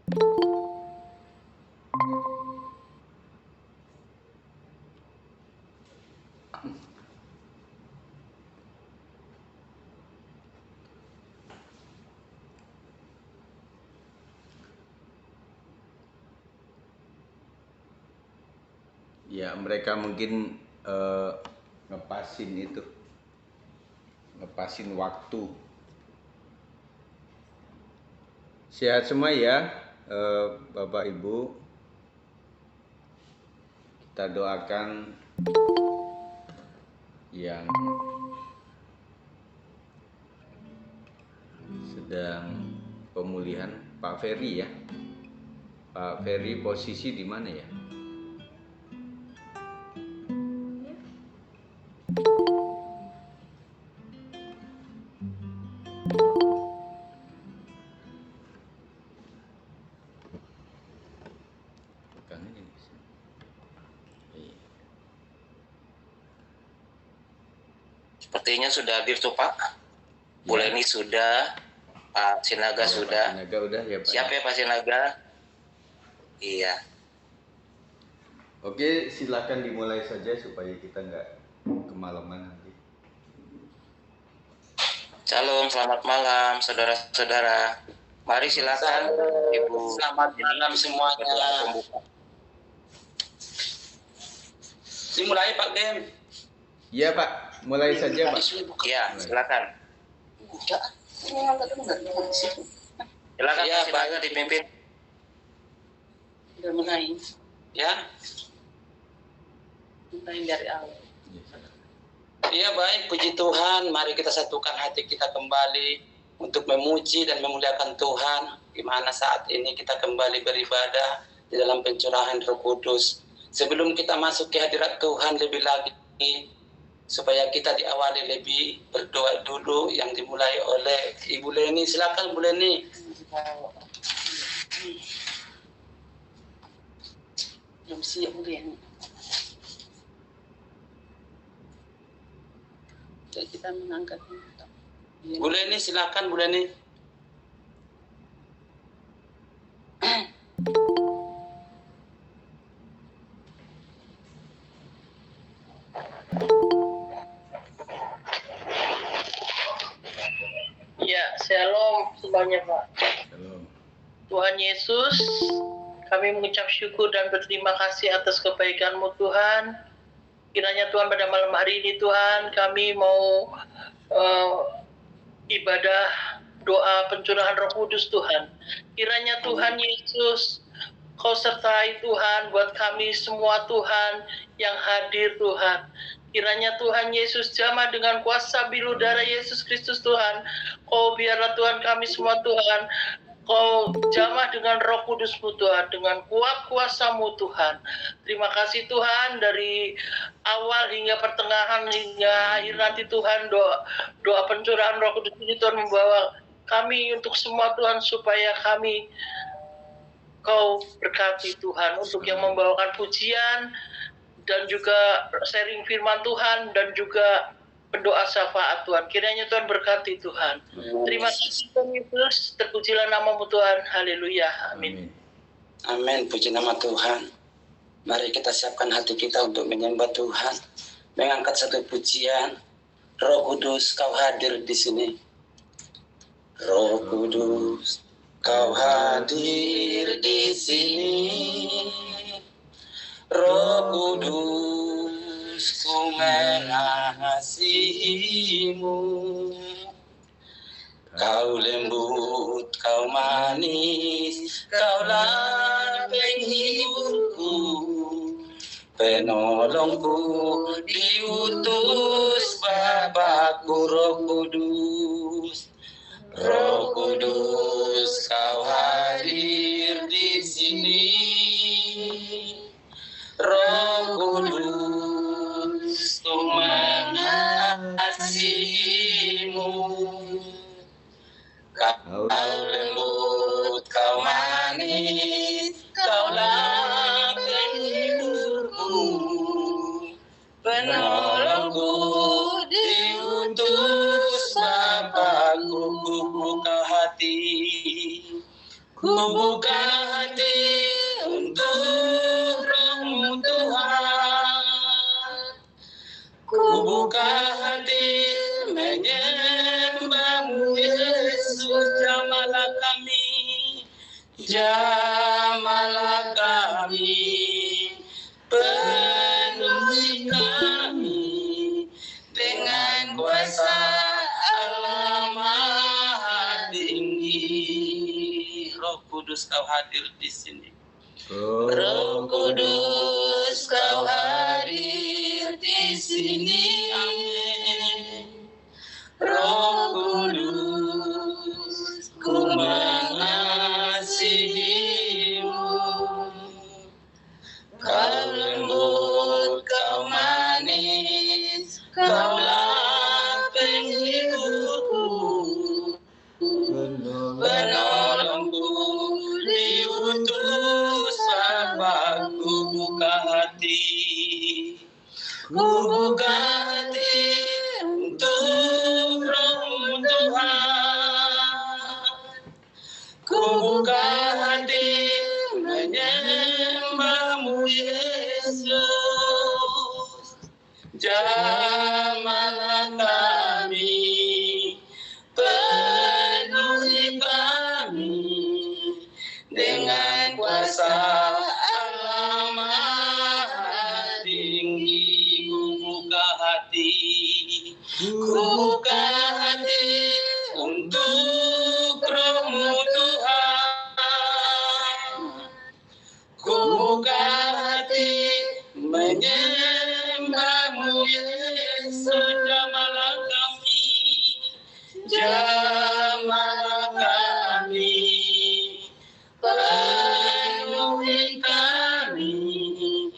Ya, mereka mungkin ngepasin waktu. Sehat semua ya, Bapak Ibu. Kita doakan yang sedang pemulihan, Pak Ferry ya. Pak Ferry posisi di mana ya? Sepertinya sudah hadir tuh Pak. Bu Leni sudah, Pak Sinaga sudah. Pak Sinaga udah ya Pak. Siap ya Pak Sinaga? Iya. Oke, silakan dimulai saja supaya kita nggak kemalaman nanti. Shalom, selamat malam saudara-saudara. Mari silakan Ibu. Selamat malam semuanya. Dimulai Pak Dem. Iya Pak, mulai saja Pak. Iya, silakan. Silakan Ya, Pak Sinaga dipimpin. Udah mulai. Ya. Mulai dari awal. Iya baik, puji Tuhan. Mari kita satukan hati kita kembali untuk memuji dan memuliakan Tuhan. Gimana saat ini kita kembali beribadah di dalam pencurahan Roh Kudus. Sebelum kita masuk ke hadirat Tuhan lebih lagi, supaya kita diawali lebih berdoa dulu yang dimulai oleh Ibu Leni. Silakan Bu Leni. Belum siap Bu Leni. Kita mengangkat Bu Leni, silakan Bu Leni. Ya, shalom semuanya Pak. Shalom. Tuhan Yesus, kami mengucap syukur dan berterima kasih atas kebaikan-Mu Tuhan. Kiranya Tuhan pada malam hari ini Tuhan kami mau ibadah doa pencurahan Roh Kudus Tuhan. Kiranya Tuhan Yesus Kau sertai Tuhan buat kami semua Tuhan yang hadir Tuhan. Kiranya Tuhan Yesus jamah dengan kuasa bilu darah Yesus Kristus Tuhan. Kau biarlah Tuhan kami semua Tuhan. Kau jamah dengan Roh Kudus-Mu Tuhan, dengan kuat kuasa-Mu Tuhan. Terima kasih Tuhan dari awal hingga pertengahan hingga akhir nanti Tuhan doa pencurahan Roh Kudus ini Tuhan membawa kami untuk semua Tuhan supaya kami Kau berkati Tuhan untuk yang membawakan pujian dan juga sharing firman Tuhan dan juga berdoa syafaat Tuhan. Kiranya Tuhan berkati Tuhan. Terima kasih Tuhan Yesus. Terpujilah nama-Mu Tuhan. Haleluya. Amin. Amin. Puji nama Tuhan. Mari kita siapkan hati kita untuk menyembah Tuhan. Mengangkat satu pujian. Roh Kudus, Kau hadir di sini. Roh Kudus, Kau hadir di sini. Roh Kudus, ku mengasihimu. Kau lembut, Kau manis, Kaulah penghiburku, penolongku, diutus Bapakku. Roh Kudus, Roh Kudus, Kau hadir di sini. Roh Kudus, ku mengasihimu. Kau lembut, Kau manis, Kaulah penghiburku, penolongku, diutus Bapakku. Ku buka hati, ku buka Jamahlah kami, penuhi kami dengan kuasa Allah Maha Tinggi. Roh Kudus kau hadir di sini. Roh Kudus kau hadir di sini. Amin. Roh Kudus ku mengasihimu. Kau lembut, kau manis, kaulah penghiburku, penolongku, diutus Bapakku. Buka hati, ku buka hati untuk Roh-Mu Tuhan. Ku buka hati menyembah-Mu Yesus. Jamahlah kami, penuhi kami dengan kuasa Allah Maha Tinggi. Ku buka hati, ku buka hati untuk Roh-Mu Tuhan. Ku buka hati menyembah-Mu Yesus. Jamahlah kami, jamahlah kami, penuhi kami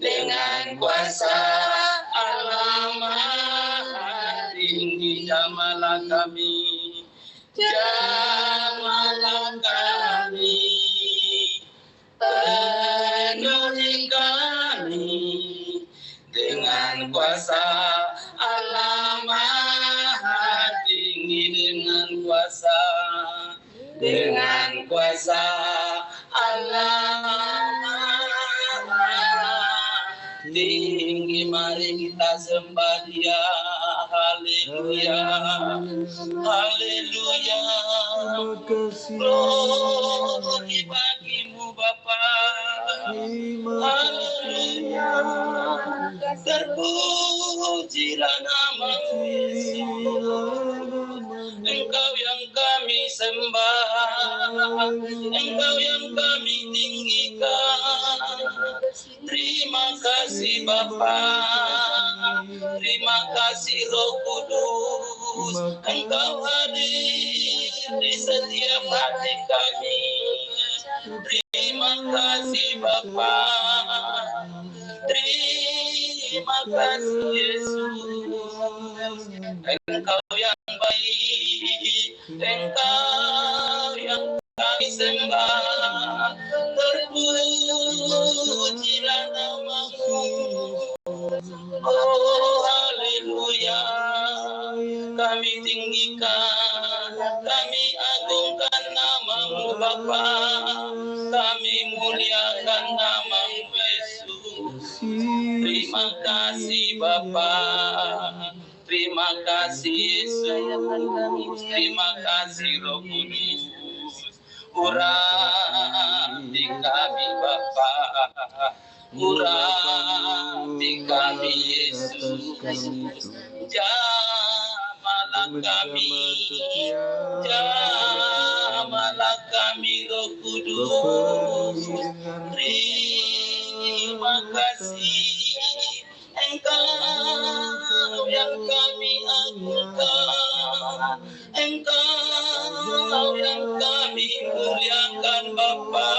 dengan kuasa Allah Maha Tinggi. Jamahlah kami, jamahlah kami, penuhi kami dengan kuasa Allah Maha Tinggi. Dengan kuasa Allah Maha Tinggi. Mari kita sembah Dia. Haleluya, haleluya. Glory bagi-Mu Bapa. Haleluya, terpujilah nama-Mu Yesus. Engkau yang kami sembah, Engkau yang kami tinggikan. Terima kasih Bapa, terima kasih Roh Kudus. Engkau hadir di setiap hati kami. Terima kasih Bapa, terima kasih Yesus. Engkau yang baik, Engkau yang kami sembah. Terpujilah nama-Mu. Oh haleluya, kami tinggikan, kami agungkan nama-Mu Bapa, kami muliakan nama-Mu Yesus. Terima kasih Bapa, terima kasih Yesus, terima kasih Roh Kudus. Urapi kami Bapa, urapi kami Yesus. Jamahlah kami, jamahlah kami Roh Kudus. Terima kasih Engkau yang kami agungkan, Engkau yang kami muliakan Bapa.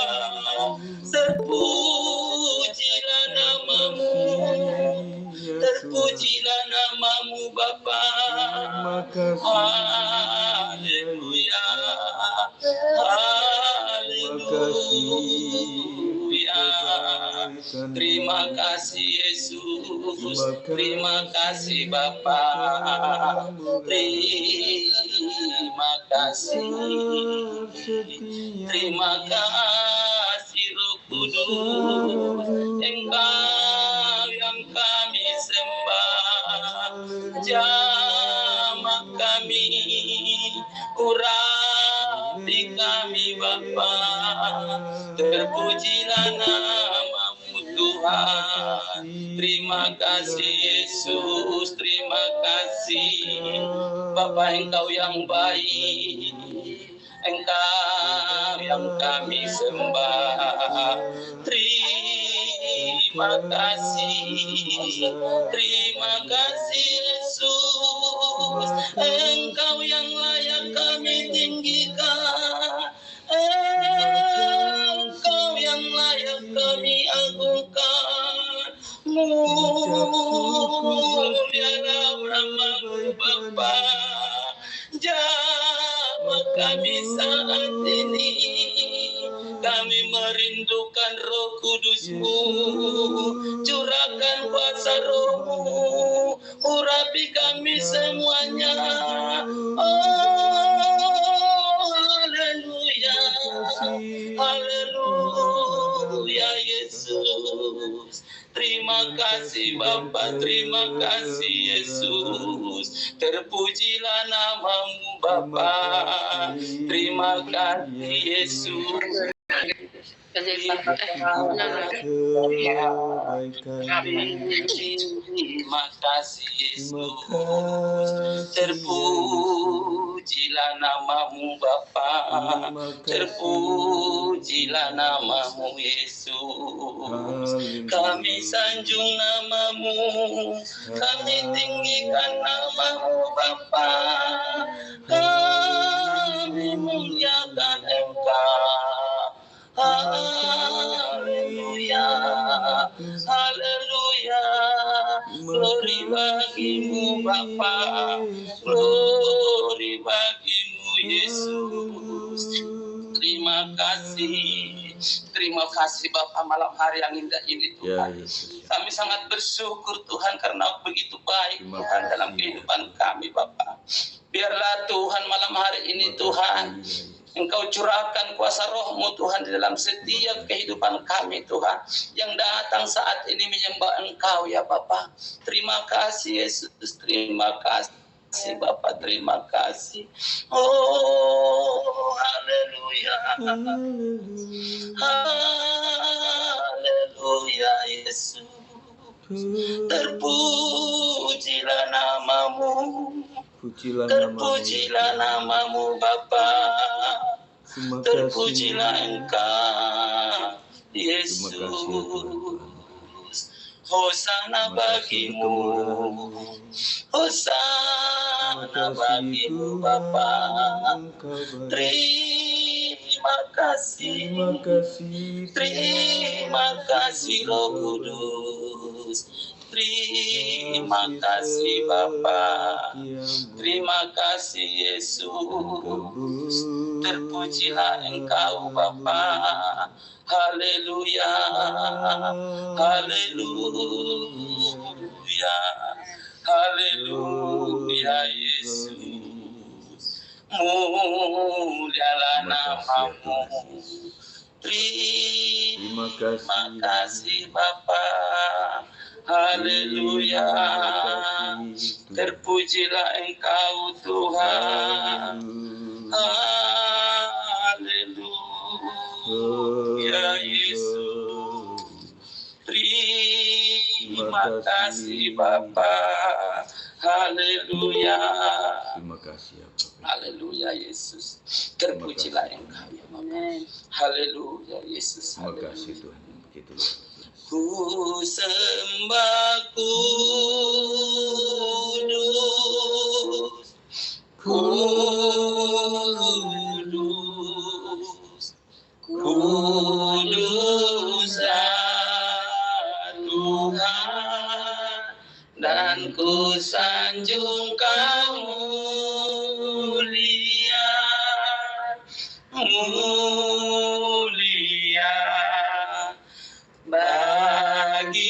Terpujilah nama-Mu, terpujilah nama-Mu Bapa. Haleluya, haleluya. Terima kasih Yesus, terima kasih Bapa, terima kasih, terima kasih Roh Kudus. Engkau yang kami sembah, jamah kami, urapi kami Bapa. Terpujilah namamu Tuhan. Terima kasih Yesus, terima kasih Bapa, Engkau yang baik, Engkau yang kami sembah. Terima kasih Yesus, Engkau yang layak kami tinggikan, Engkau yang layak kami agungkan. Mulialah namamu Bapa, jawab kami saat ini. Kami merindukan Roh Kudus-Mu, curahkan kuasa Roh-Mu, urapi kami semuanya. Oh, haleluya, haleluya Yesus. Terima kasih Bapa, terima kasih Yesus. Terpujilah namamu Bapa, terima kasih Yesus. Terima kasih Yesus. Terpujilah namamu Bapa, terpujilah namamu Yesus. Kami sanjung namamu, kami tinggikan namamu Bapa, kami muliakan Engkau. Haleluya, haleluya, glory bagimu Bapa, glory bagimu Yesus. Terima kasih Bapa, malam hari yang indah ini Tuhan. Kami sangat bersyukur Tuhan karena begitu baik Tuhan dalam kehidupan kami Bapa. Biarlah Tuhan malam hari ini Tuhan, Engkau curahkan kuasa Roh-Mu Tuhan di dalam setiap kehidupan kami Tuhan, yang datang saat ini menyembah Engkau ya Bapa. Terima kasih Yesus, terima kasih Bapa, terima kasih. Oh, haleluya, haleluya Yesus. Terpujilah namamu, terpujilah namamu Bapa, terpujilah Engkau Yesus. Hosana bagimu, hosana bagimu Bapa. Terima kasih Roh Kudus. Terima kasih Bapa, terima kasih Yesus. Terpujilah Engkau Bapa, haleluya, haleluya, haleluya Yesus. Mulialah namamu. Terima kasih Bapa, haleluya. Terpujilah Engkau Tuhan, haleluya Yesus. Terima kasih Bapa, haleluya. Terima kasih ya Bapak. Haleluya Yesus. Terpujilah Engkau ya Bapa. Haleluya Yesus. Terima kasih Tuhan. Begitu luar biasa. Ku sembah kudus, kudus, kuduslah Tuhan, dan ku sanjung Kau mulia, mulia bagimu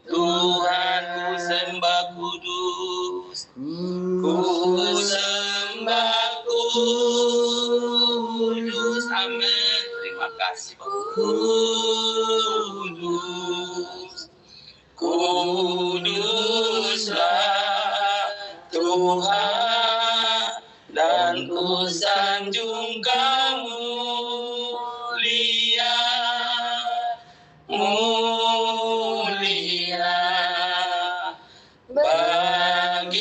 Tuhan. Ku sembah kudus, ku sembah kudus, amin. Terima kasih kudus, kuduslah Tuhan, dan ku sanjung Kamu mulia bagimu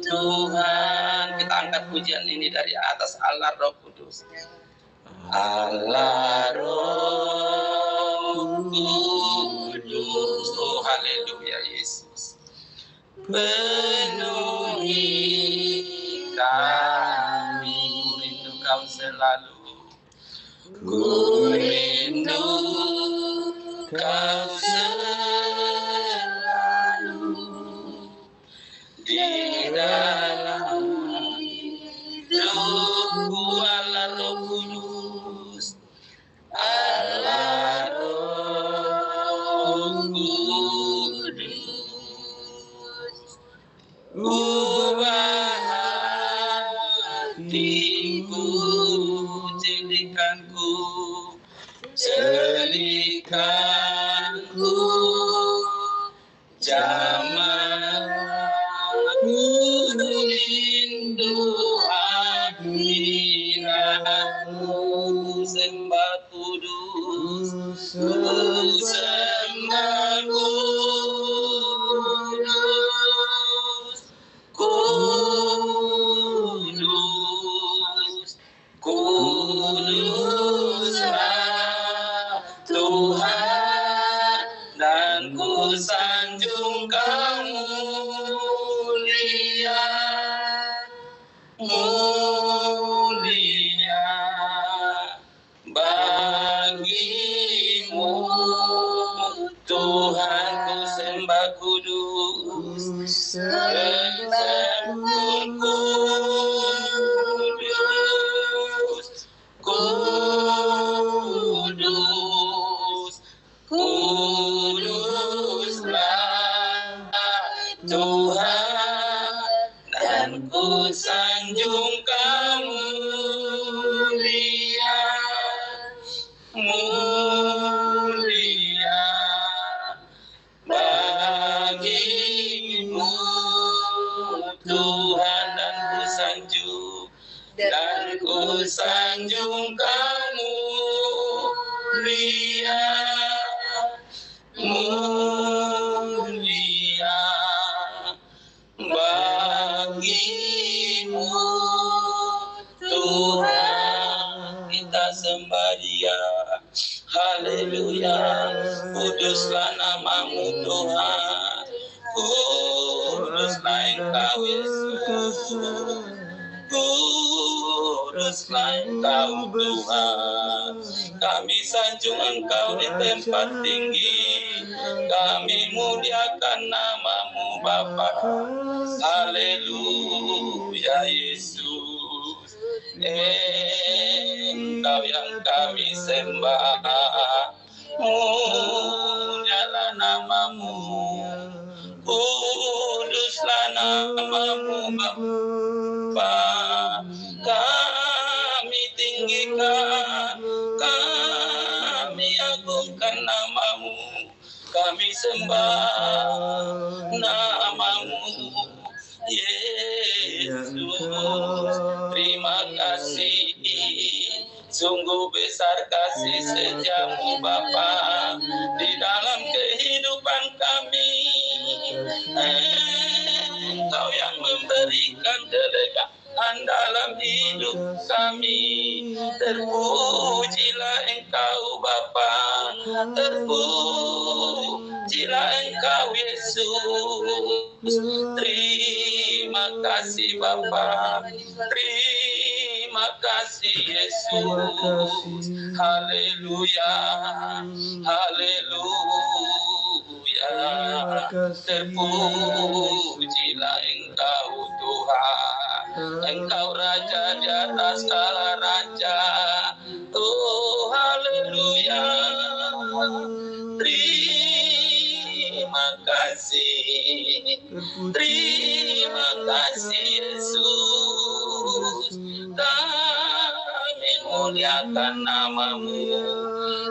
Tuhan. Kita angkat pujian ini dari atas. Allah Roh Kudus, Allah Roh Kudus. Oh haleluya Yesus, penuhi kami. Rindu kau selalu, ku rindu kau selalu di dalam hidupku. Allah Roh Kudus, Allah Roh Kudus, ubah hatiku, jadikanku jamaku, rindu hadiratmu. Sembah kudus, sembah kudus, kudus, kuduslah Tuhan, dan ku sanjung kau mulia, mulia bagimu Tuhan. Ku sembah kudus, sembah kudus, kudus, kuduslah Tuhan, dan ku sanjung kau mulia, mulia bagimu Tuhan, dan ku sanjung kamu mulia, mulia bagimu Tuhan. Kita sembah Dia, haleluya. Kuduslah namamu Tuhan, kuduslah Engkau Yesus, kuduslah Engkau Tuhan. Kami sanjung Engkau di tempat tinggi, kami muliakan namamu Bapa. Haleluya Yesus, Engkau yang kami sembah, munyalah namamu, kuduslah namamu Bapa. Kami tinggikan, kami agungkan namamu, kami sembah namamu Yesus. Terima kasih, sungguh besar kasih setiamu Bapa di dalam kehidupan kami. Engkau yang memberikan kelegaan dalam hidup kami. Terpujilah Engkau Bapa, terpujilah Engkau Yesus. Terima kasih Bapa, terima kasih Yesus. Haleluya, haleluya. Terpujilah Engkau Tuhan, Engkau Raja di atas segala raja. Oh haleluya, terima kasih, terima kasih Yesus. Kami muliakan namamu,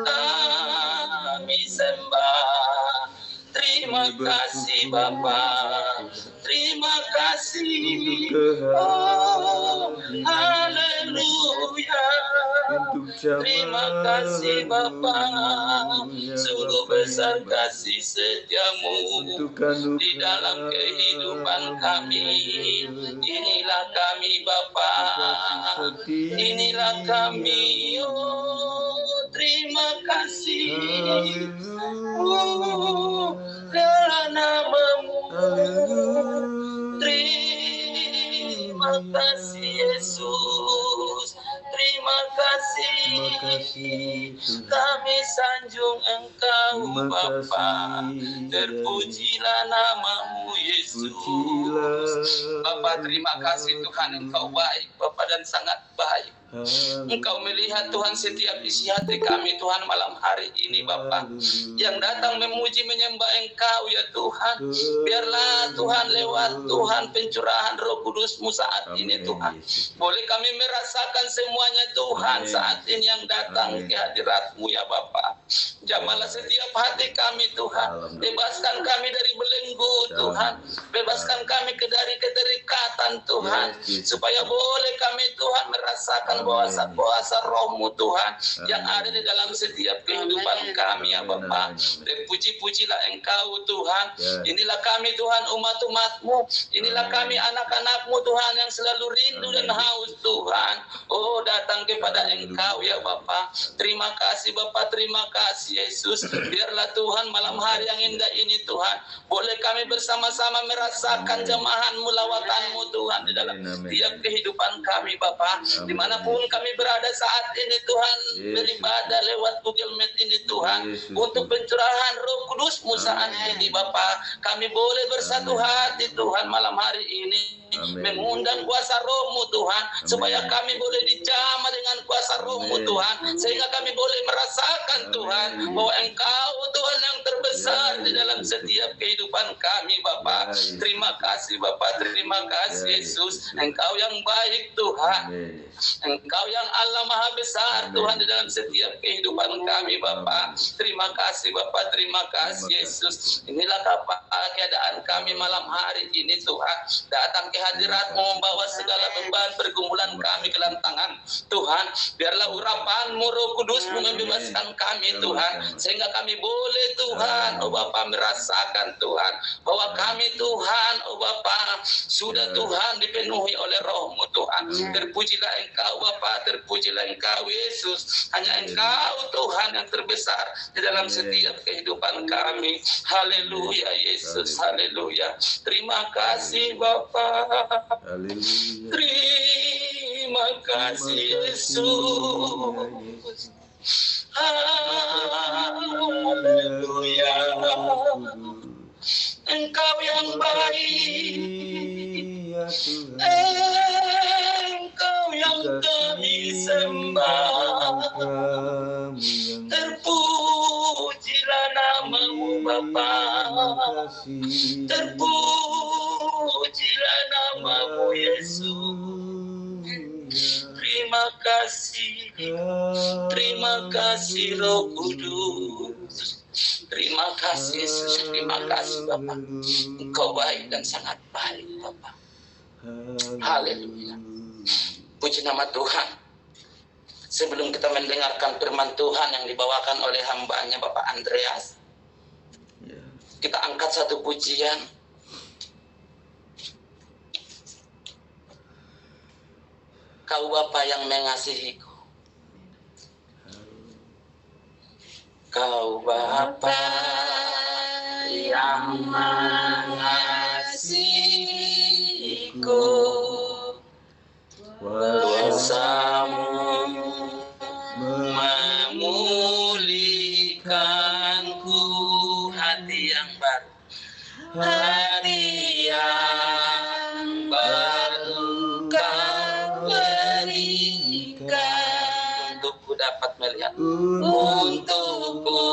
kami sembah. Terima kasih Bapa, terima kasih. Oh haleluya. Haleluya. Untuk jamaah Terima kasih Bapa, sungguh besar kasih setiamu untuk anugerah di dalam kehidupan kami. Inilah kami Bapa, inilah kami. Oh, terima kasih. Dalam namamu. Terima kasih Yesus. Terima kasih. Kami sanjung Engkau Bapa. Terpujilah namamu Yesus. Bapa, terima kasih Tuhan, Engkau baik Bapa dan sangat baik. Engkau melihat Tuhan setiap isi hati kami Tuhan malam hari ini Bapa, yang datang memuji menyembah Engkau ya Tuhan. Biarlah Tuhan lewat Tuhan pencurahan Roh Kudus-Mu saat ini Tuhan, boleh kami merasakan semuanya Tuhan saat ini yang datang ke hadirat-Mu ya Bapa. Jamalah setiap hati kami Tuhan, bebaskan kami dari belenggu Tuhan, bebaskan kami dari keterikatan Tuhan, supaya boleh kami Tuhan merasakan kuasa Roh-Mu Tuhan yang ada di dalam setiap kehidupan kami ya Bapa. Dan puji-pujilah Engkau Tuhan. Inilah kami Tuhan umat-umat-Mu, inilah kami anak-anak-Mu Tuhan yang selalu rindu dan haus Tuhan. Oh, datang kepada Engkau ya Bapa. Terima kasih Bapa, terima kasih Yesus. Biarlah Tuhan malam hari yang indah ini Tuhan, boleh kami bersama-sama merasakan jamahan-Mu, lawatan-Mu Tuhan di dalam tiap kehidupan kami Bapa. Dimanapun kami berada saat ini Tuhan, beribadah lewat Google Meet ini Tuhan, untuk pencurahan Roh Kudus-Mu saat ini Bapa. Kami boleh bersatu hati Tuhan malam hari ini, mengundang kuasa Roh-Mu Tuhan, supaya kami boleh dijamah dengan kuasa Roh-Mu Tuhan, sehingga kami boleh merasakan Tuhan bahwa Engkau Tuhan yang terbesar di dalam setiap kehidupan kami Bapa. Terima kasih Bapa, terima kasih Yesus. Engkau yang baik Tuhan, Engkau yang Allah Maha Besar Tuhan di dalam setiap kehidupan kami Bapa. Terima kasih Bapa, terima kasih Yesus. Inilah keadaan kami malam hari ini Tuhan, datang ke hadirat-Mu membawa segala beban pergumulan kami ke dalam tangan Tuhan. Biarlah urapan-Mu Roh Kudus-Mu membebaskan kami Tuhan, sehingga kami boleh Tuhan oh Bapa merasakan Tuhan bahwa kami Tuhan oh Bapa sudah Tuhan dipenuhi oleh Roh-Mu Tuhan. Terpujilah Engkau Bapa, terpujilah Engkau Yesus. Hanya Engkau Tuhan yang terbesar di dalam setiap kehidupan kami. Haleluya Yesus, haleluya. Terima kasih Bapa. Terima kasih Yesus. Haleluya. Engkau yang baik, Engkau yang kami sembah. Terpujilah namamu Bapa, terpujilah namamu Yesus. Terima kasih Roh Kudus. Terima kasih Yesus, terima kasih Bapa. Engkau baik dan sangat baik Bapa. Haleluya. Puji nama Tuhan. Sebelum kita mendengarkan firman Tuhan yang dibawakan oleh hambanya Bapak Andreas, kita angkat satu pujian. Kau Bapa yang mengasihiku, Kau Bapa yang mengasihiku, kuasa-Mu memulihkanku. Hati yang baru, hati yang baru Kau berikan, untukku dapat melihat, untukku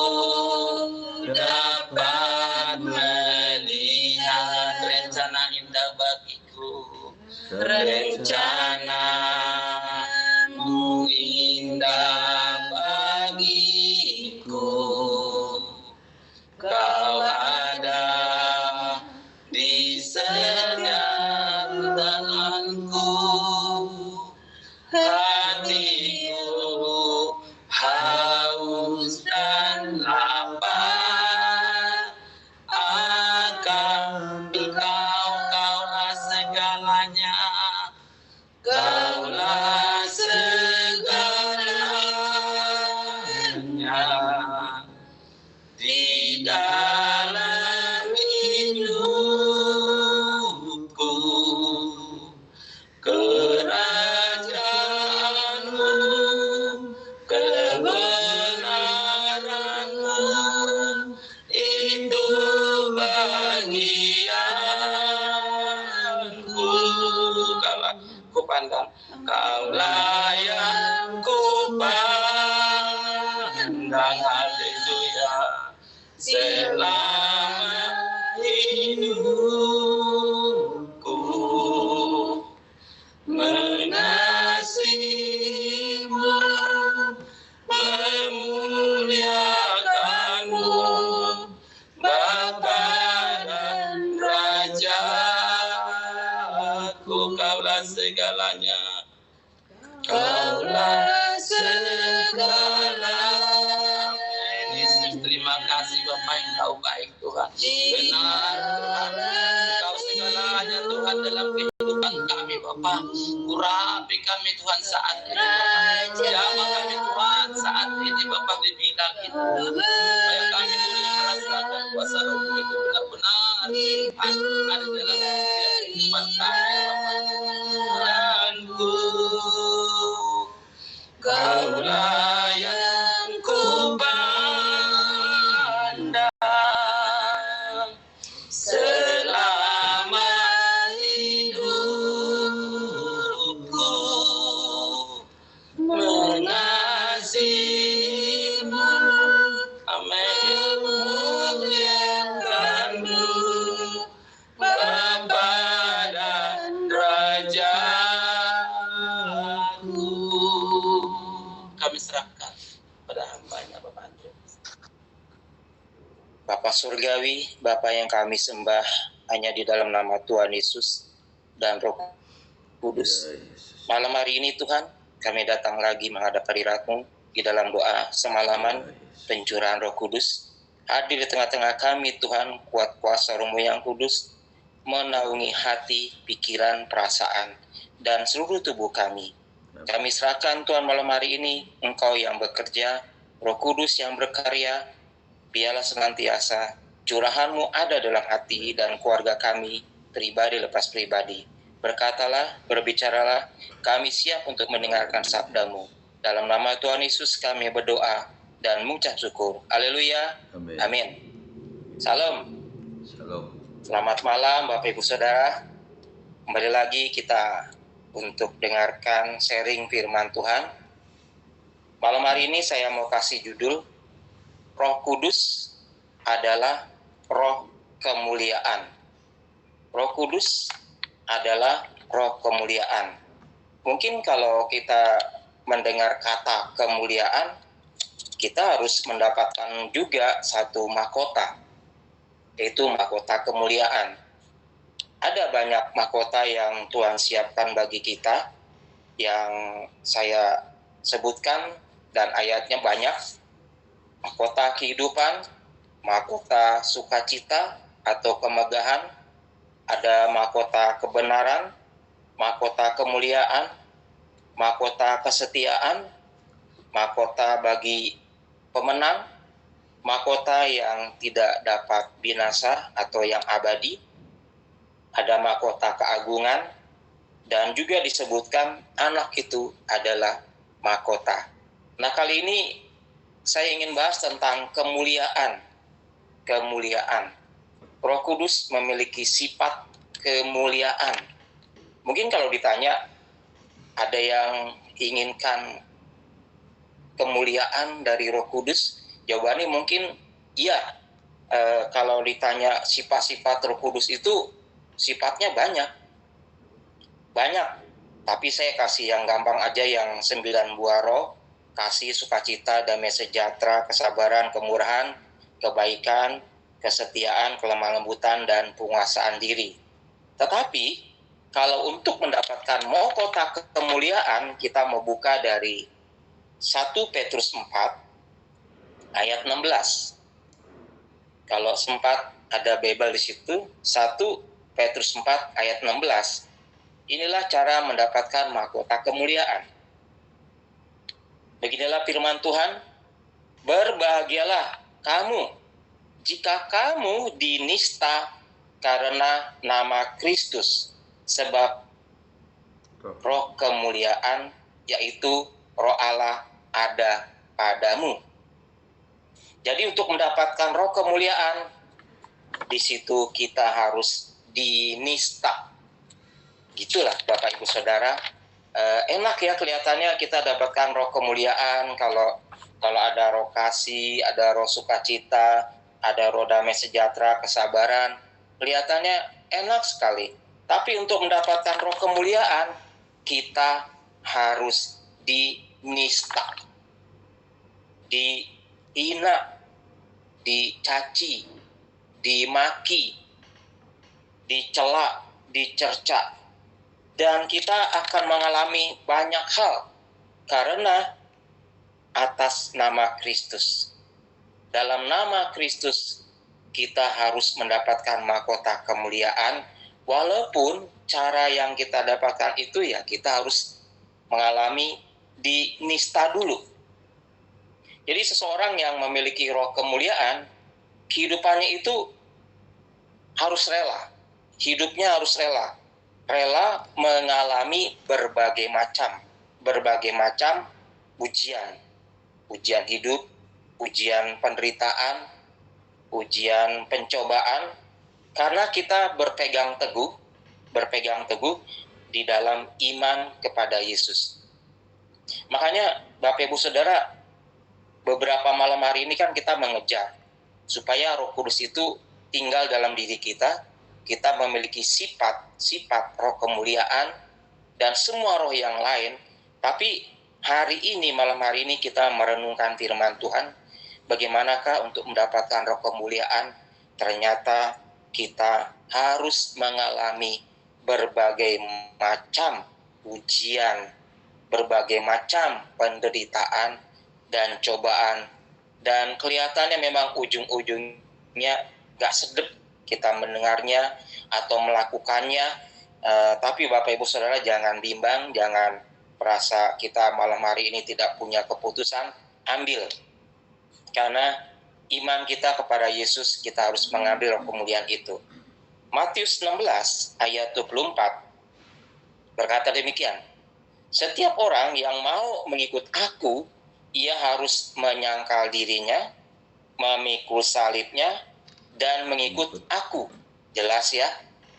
dapat melihat rencana indah bagiku, rencana-Mu indah bagiku. Kau ada di setiap tanganku. dalam hidupku. Kerajaanmu, kebenaranmu, itu bagianku. Kalau ku pandang, kaulah yang ku pandang, haleluya, selama hidupku. Mengasihimu, memuliakanmu, Bapa dan Rajaku. Kaulah segalanya, Kaulah segalanya. Yesus, terima kasih Bapa, Engkau baik Tuhan. Benar Tuhan, Engkau segalanya Tuhan dalam kehidupan kami Bapa. Urapi kami Tuhan saat ini Bapa. Jamah kami Tuhan saat ini Bapa di bidang itu. Supaya kami boleh merasakan kuasa Roh-Mu itu benar-benar Tuhan ada dalam kehidupan kami Bapa. Tuhanku, Kaulah yang ku pandang selama hidupku. Mengasihimu, amin, memuliakanmu, Bapa dan Rajaku. Kami serahkan pada hamba-Nya Bapak Andre. Bapa Surgawi, Bapa yang kami sembah hanya di dalam nama Tuhan Yesus dan Roh Kudus. Malam hari ini Tuhan, kami datang lagi menghadap hadirat-Mu di dalam doa semalaman pencurahan Roh Kudus. Hadir di tengah-tengah kami Tuhan, kuat kuasa Roh-Mu yang kudus, menaungi hati, pikiran, perasaan, dan seluruh tubuh kami. Kami serahkan Tuhan malam hari ini, Engkau yang bekerja, Roh Kudus yang berkarya, biarlah senantiasa curahan-Mu ada dalam hati dan keluarga kami, pribadi lepas pribadi. Berkatalah, berbicaralah, kami siap untuk mendengarkan sabda-Mu. Dalam nama Tuhan Yesus kami berdoa dan mengucap syukur. Haleluya. Amin. Amin. Salam. Shalom. Selamat malam Bapak Ibu Saudara. Kembali lagi kita untuk dengarkan sharing firman Tuhan. Malam hari ini saya mau kasih judul, Roh Kudus adalah roh kemuliaan. Roh Kudus adalah roh kemuliaan. Mungkin kalau kita mendengar kata kemuliaan, kita harus mendapatkan juga satu mahkota, yaitu mahkota kemuliaan. Ada banyak mahkota yang Tuhan siapkan bagi kita, yang saya sebutkan dan ayatnya banyak. Mahkota kehidupan, mahkota sukacita atau kemegahan, ada mahkota kebenaran, mahkota kemuliaan, mahkota kesetiaan, mahkota bagi pemenang, mahkota yang tidak dapat binasa atau yang abadi, ada mahkota keagungan, dan juga disebutkan anak itu adalah mahkota. Nah, kali ini saya ingin bahas tentang kemuliaan. Kemuliaan. Roh Kudus memiliki sifat kemuliaan. Mungkin kalau ditanya, ada yang inginkan kemuliaan dari Roh Kudus? Jawabannya mungkin iya. Kalau ditanya sifat-sifat Roh Kudus itu, sifatnya banyak. Tapi saya kasih yang gampang aja, yang 9 buah roh: kasih, sukacita, damai sejahtera, kesabaran, kemurahan, kebaikan, kesetiaan, kelemah lembutan, dan penguasaan diri. Tetapi kalau untuk mendapatkan mahkota kemuliaan, kita mau buka dari 1 Petrus 4 ayat 16. Kalau sempat ada Bible di situ, 1 Petrus 4 ayat 16. Inilah cara mendapatkan mahkota kemuliaan. Beginilah firman Tuhan, berbahagialah kamu jika kamu dinista karena nama Kristus, sebab roh kemuliaan, yaitu roh Allah, ada padamu. Jadi untuk mendapatkan roh kemuliaan, di situ kita harus dinista. Gitulah Bapak Ibu Saudara. Enak ya kelihatannya kita dapatkan roh kemuliaan kalau ada roh kasih, ada roh sukacita, ada roh damai sejahtera, kesabaran. Kelihatannya enak sekali. Tapi untuk mendapatkan roh kemuliaan, kita harus dinista, dihina, dicaci, dimaki, dicela, dicerca. Dan kita akan mengalami banyak hal karena atas nama Kristus. Dalam nama Kristus kita harus mendapatkan mahkota kemuliaan, walaupun cara yang kita dapatkan itu ya kita harus mengalami dinista dulu. Jadi seseorang yang memiliki roh kemuliaan, kehidupannya itu harus rela. Hidupnya harus rela. Rela mengalami berbagai macam ujian. Ujian hidup, ujian penderitaan, ujian pencobaan, karena kita berpegang teguh di dalam iman kepada Yesus. Makanya Bapak Ibu Saudara, beberapa malam hari ini kan kita mengejar supaya Roh Kudus itu tinggal dalam diri kita memiliki sifat roh kemuliaan dan semua roh yang lain. Tapi malam hari ini kita merenungkan firman Tuhan, bagaimanakah untuk mendapatkan roh kemuliaan? Ternyata kita harus mengalami berbagai macam ujian, berbagai macam penderitaan dan cobaan. Dan kelihatannya memang ujung-ujungnya gak sedap kita mendengarnya atau melakukannya. Tapi Bapak Ibu Saudara jangan bimbang, jangan merasa kita malam hari ini tidak punya keputusan. Ambil. Karena iman kita kepada Yesus, kita harus mengambil roh kemuliaan itu. Matius 16 ayat 24 berkata demikian. Setiap orang yang mau mengikut aku, ia harus menyangkal dirinya, memikul salibnya, dan mengikut aku. Jelas ya,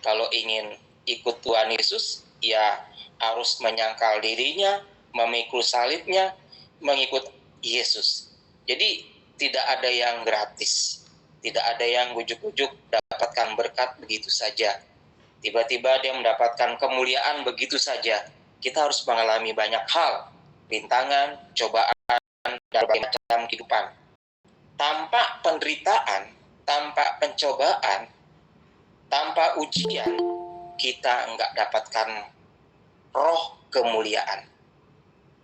kalau ingin ikut Tuhan Yesus, ya harus menyangkal dirinya, memikul salibnya, mengikut Yesus. Jadi tidak ada yang gratis, tidak ada yang ujuk-ujuk dapatkan berkat begitu saja. Tiba-tiba dia mendapatkan kemuliaan begitu saja. Kita harus mengalami banyak hal, rintangan, cobaan, dan berbagai macam kehidupan. Tanpa penderitaan, tanpa pencobaan, tanpa ujian, kita enggak dapatkan roh kemuliaan.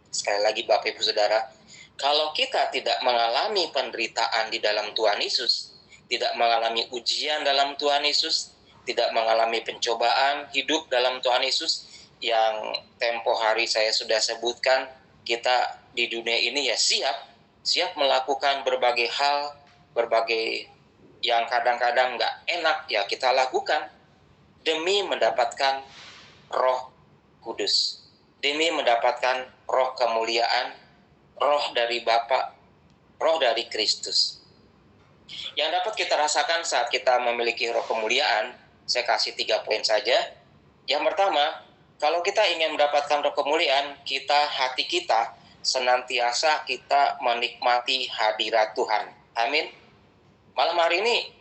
Sekali lagi Bapak Ibu Saudara, kalau kita tidak mengalami penderitaan di dalam Tuhan Yesus, tidak mengalami ujian dalam Tuhan Yesus, tidak mengalami pencobaan hidup dalam Tuhan Yesus, yang tempo hari saya sudah sebutkan, kita di dunia ini ya siap melakukan berbagai hal, berbagai yang kadang-kadang nggak enak ya kita lakukan demi mendapatkan Roh Kudus, demi mendapatkan roh kemuliaan, roh dari Bapa, roh dari Kristus. Yang dapat kita rasakan saat kita memiliki roh kemuliaan, saya kasih 3 poin saja. Yang pertama, kalau kita ingin mendapatkan roh kemuliaan, hati kita senantiasa kita menikmati hadirat Tuhan. Amin. Malam hari ini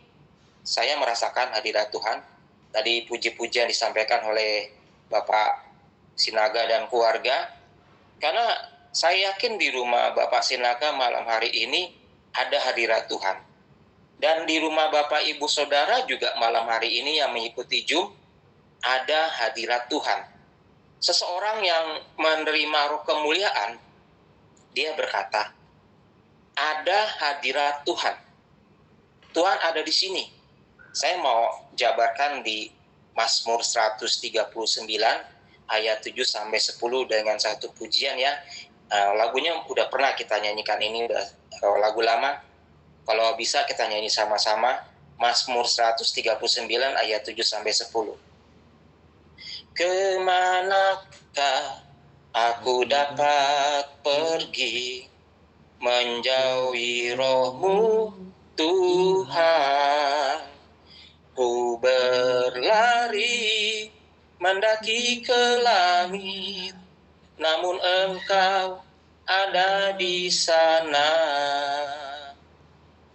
saya merasakan hadirat Tuhan. Tadi puji-pujian disampaikan oleh Bapak Sinaga dan keluarga. Karena saya yakin di rumah Bapak Sinaga malam hari ini ada hadirat Tuhan. Dan di rumah Bapak Ibu Saudara juga malam hari ini yang mengikuti Zoom ada hadirat Tuhan. Seseorang yang menerima roh kemuliaan, dia berkata, ada hadirat Tuhan. Tuhan ada di sini. Saya mau jabarkan di Mazmur 139 ayat 7 sampai 10 dengan satu pujian ya. Lagunya udah pernah kita nyanyikan, ini udah lagu lama. Kalau bisa kita nyanyi sama-sama Mazmur 139 ayat 7-10. Kemanakah aku dapat pergi menjauhi roh-Mu Tuhan? Ku berlari mendaki ke langit, namun Engkau ada di sana.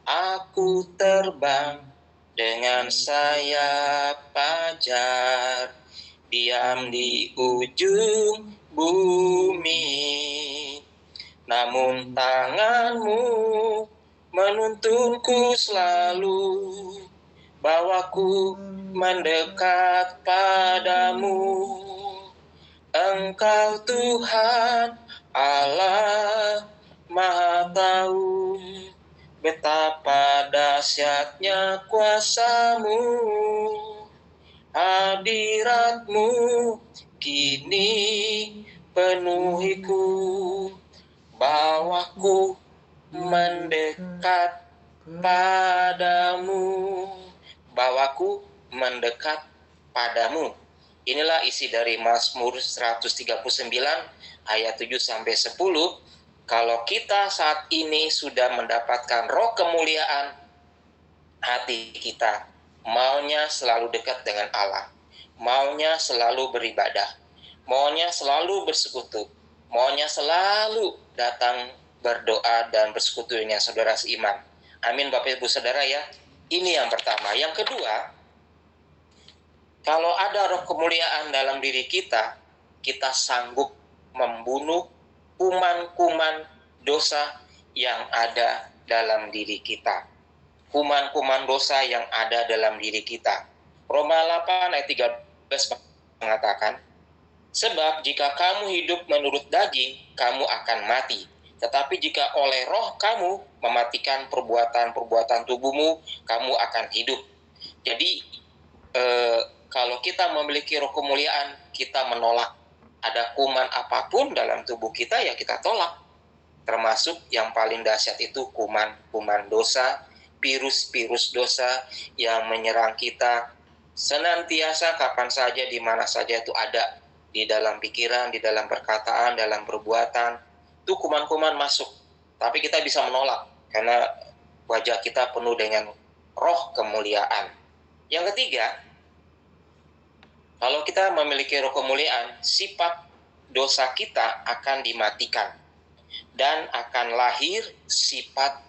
Aku terbang dengan sayap fajar, diam di ujung bumi. Namun tangan-Mu menuntunku selalu, bawaku mendekat padamu. Engkau Tuhan Allah Maha Tahu, betapa dahsyatnya kuasa-Mu. Hadirat-Mu kini penuhiku, bawaku mendekat padamu. Bawaku mendekat padamu. Inilah isi dari Mazmur 139 ayat 7-10. Kalau kita saat ini sudah mendapatkan roh kemuliaan, hati kita maunya selalu dekat dengan Allah, maunya selalu beribadah, maunya selalu bersekutu, maunya selalu datang berdoa dan bersekutu dengan saudara seiman. Amin Bapak Ibu Saudara ya. Ini yang pertama. Yang kedua, kalau ada roh kemuliaan dalam diri kita, kita sanggup membunuh kuman-kuman dosa yang ada dalam diri kita. Kuman-kuman dosa yang ada dalam diri kita. Roma 8 ayat 13 mengatakan, sebab jika kamu hidup menurut daging, kamu akan mati. Tetapi jika oleh roh kamu mematikan perbuatan-perbuatan tubuhmu, kamu akan hidup. Jadi, kalau kita memiliki roh kemuliaan, kita menolak. Ada kuman apapun dalam tubuh kita, ya kita tolak. Termasuk yang paling dahsyat itu kuman-kuman dosa, virus-virus dosa yang menyerang kita senantiasa, kapan saja, di mana saja itu ada. Di dalam pikiran, di dalam perkataan, dalam perbuatan. Itu kuman-kuman masuk. Tapi kita bisa menolak, karena wajah kita penuh dengan roh kemuliaan. Yang ketiga, kalau kita memiliki roh kemuliaan, sifat dosa kita akan dimatikan. Dan akan lahir sifat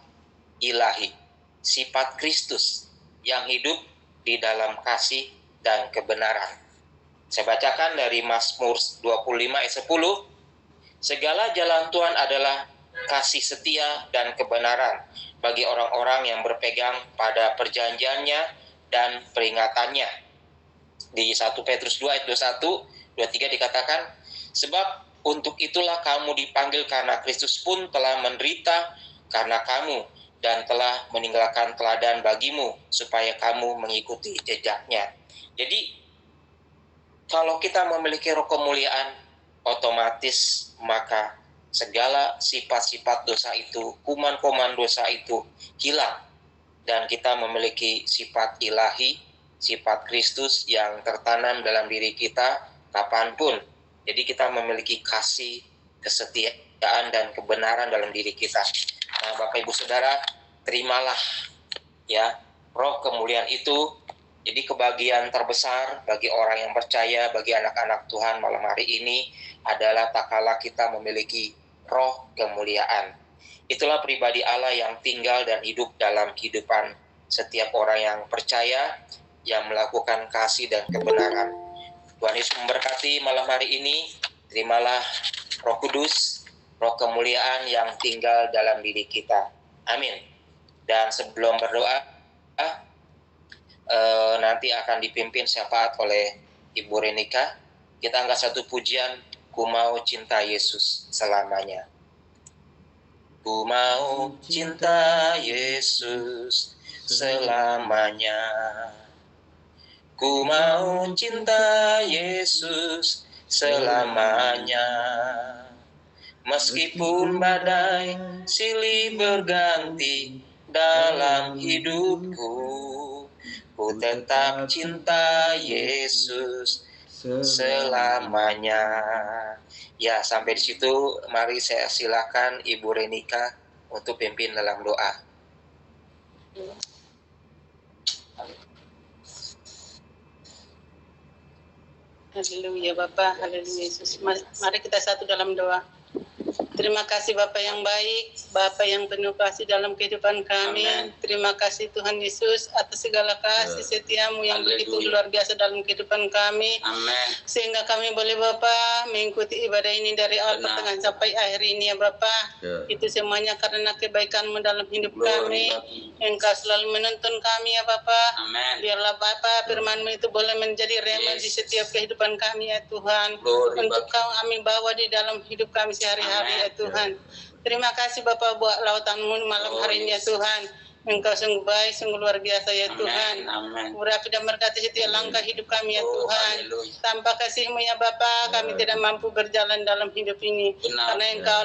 ilahi, sifat Kristus yang hidup di dalam kasih dan kebenaran. Saya bacakan dari Mazmur 25 ayat 10. Segala jalan Tuhan adalah kasih setia dan kebenaran bagi orang-orang yang berpegang pada perjanjiannya dan peringatannya. Di 1 Petrus 2 ayat 21, 23 dikatakan, sebab untuk itulah kamu dipanggil, karena Kristus pun telah menderita karena kamu dan telah meninggalkan teladan bagimu supaya kamu mengikuti jejaknya. Jadi kalau kita memiliki roh kemuliaan, otomatis maka segala sifat-sifat dosa itu, kuman-kuman dosa itu hilang. Dan kita memiliki sifat ilahi, sifat Kristus yang tertanam dalam diri kita kapanpun. Jadi kita memiliki kasih, kesetiaan, dan kebenaran dalam diri kita. Nah, Bapak Ibu Saudara, terimalah ya roh kemuliaan itu. Jadi kebahagiaan terbesar bagi orang yang percaya, bagi anak-anak Tuhan malam hari ini adalah tak kala kita memiliki roh kemuliaan. Itulah pribadi Allah yang tinggal dan hidup dalam kehidupan setiap orang yang percaya, yang melakukan kasih dan kebenaran. Tuhan Yesus memberkati malam hari ini. Terimalah Roh Kudus, roh kemuliaan yang tinggal dalam diri kita. Amin. Dan sebelum berdoa, nanti akan dipimpin syafaat oleh Ibu Renika. Kita angkat satu pujian, ku mau cinta Yesus selamanya. Ku mau cinta Yesus selamanya. Ku mau cinta Yesus selamanya. Meskipun badai silih berganti dalam hidupku. Ku tetap cinta Yesus selamanya. Ya, sampai di situ mari saya silakan Ibu Renika untuk pimpin dalam doa. Haleluya Bapa, haleluya Yesus. Mari kita satu dalam doa. Terima kasih Bapa yang baik, Bapa yang penuh kasih dalam kehidupan kami. Amen. Terima kasih Tuhan Yesus atas segala kasih setiamu yang begitu Haleluya. luar biasa dalam kehidupan kami. Amin. Sehingga kami boleh Bapa mengikuti ibadah ini dari awal Benar. pertengahan sampai akhir ini ya Bapa. Itu semuanya karena kebaikan-Mu dalam hidup kami. Engkau selalu menuntun kami ya Bapa. Amin. Biarlah Bapa firman-Mu itu boleh menjadi rema Yes. di setiap kehidupan kami ya Tuhan. Glory, Untuk Bapa. kami bawa di dalam hidup kami sehari-hari Amen. ya Tuhan. Terima kasih Bapa buat lautan-Mu malam Oh, hari ini ya yes. Tuhan. Engkau sungguh baik, sungguh luar biasa ya Amen. Tuhan. Amen. Urapi dan berkati setiap langkah hidup kami ya Oh, Tuhan. haleluya. Tanpa kasih-Mu ya Bapa, kami tidak mampu berjalan dalam hidup ini. Benar. Karena Engkau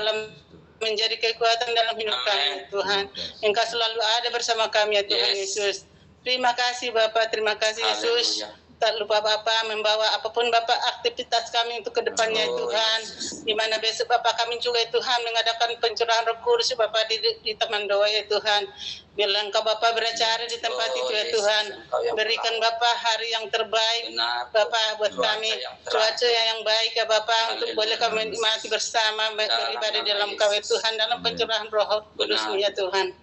menjadi kekuatan dalam hidup Amen. kami Tuhan. Engkau selalu ada bersama kami ya Tuhan Yes. Yesus. Terima kasih Bapa, terima kasih Yesus. Haleluya. Tak lupa Bapa membawa apapun Bapa aktivitas kami untuk kedepannya ya Oh, Tuhan. yes. Di mana besok Bapa kami juga ya Tuhan mengadakan pencurahan Roh Kudus Bapa di teman doa ya Tuhan. Biarlah Engkau Bapa beracara di tempat Oh, itu ya yes. Tuhan. Engkau yang Berikan Bapa hari yang terbaik Benar. Bapa buat Cuaca kami, yang terang. cuaca yang baik ya Bapa, untuk Haleluya. boleh kami menikmati bersama beribadah nama dalam Kau ya Yesus. Tuhan dalam pencurahan Roh Kudus-Mu ya Tuhan.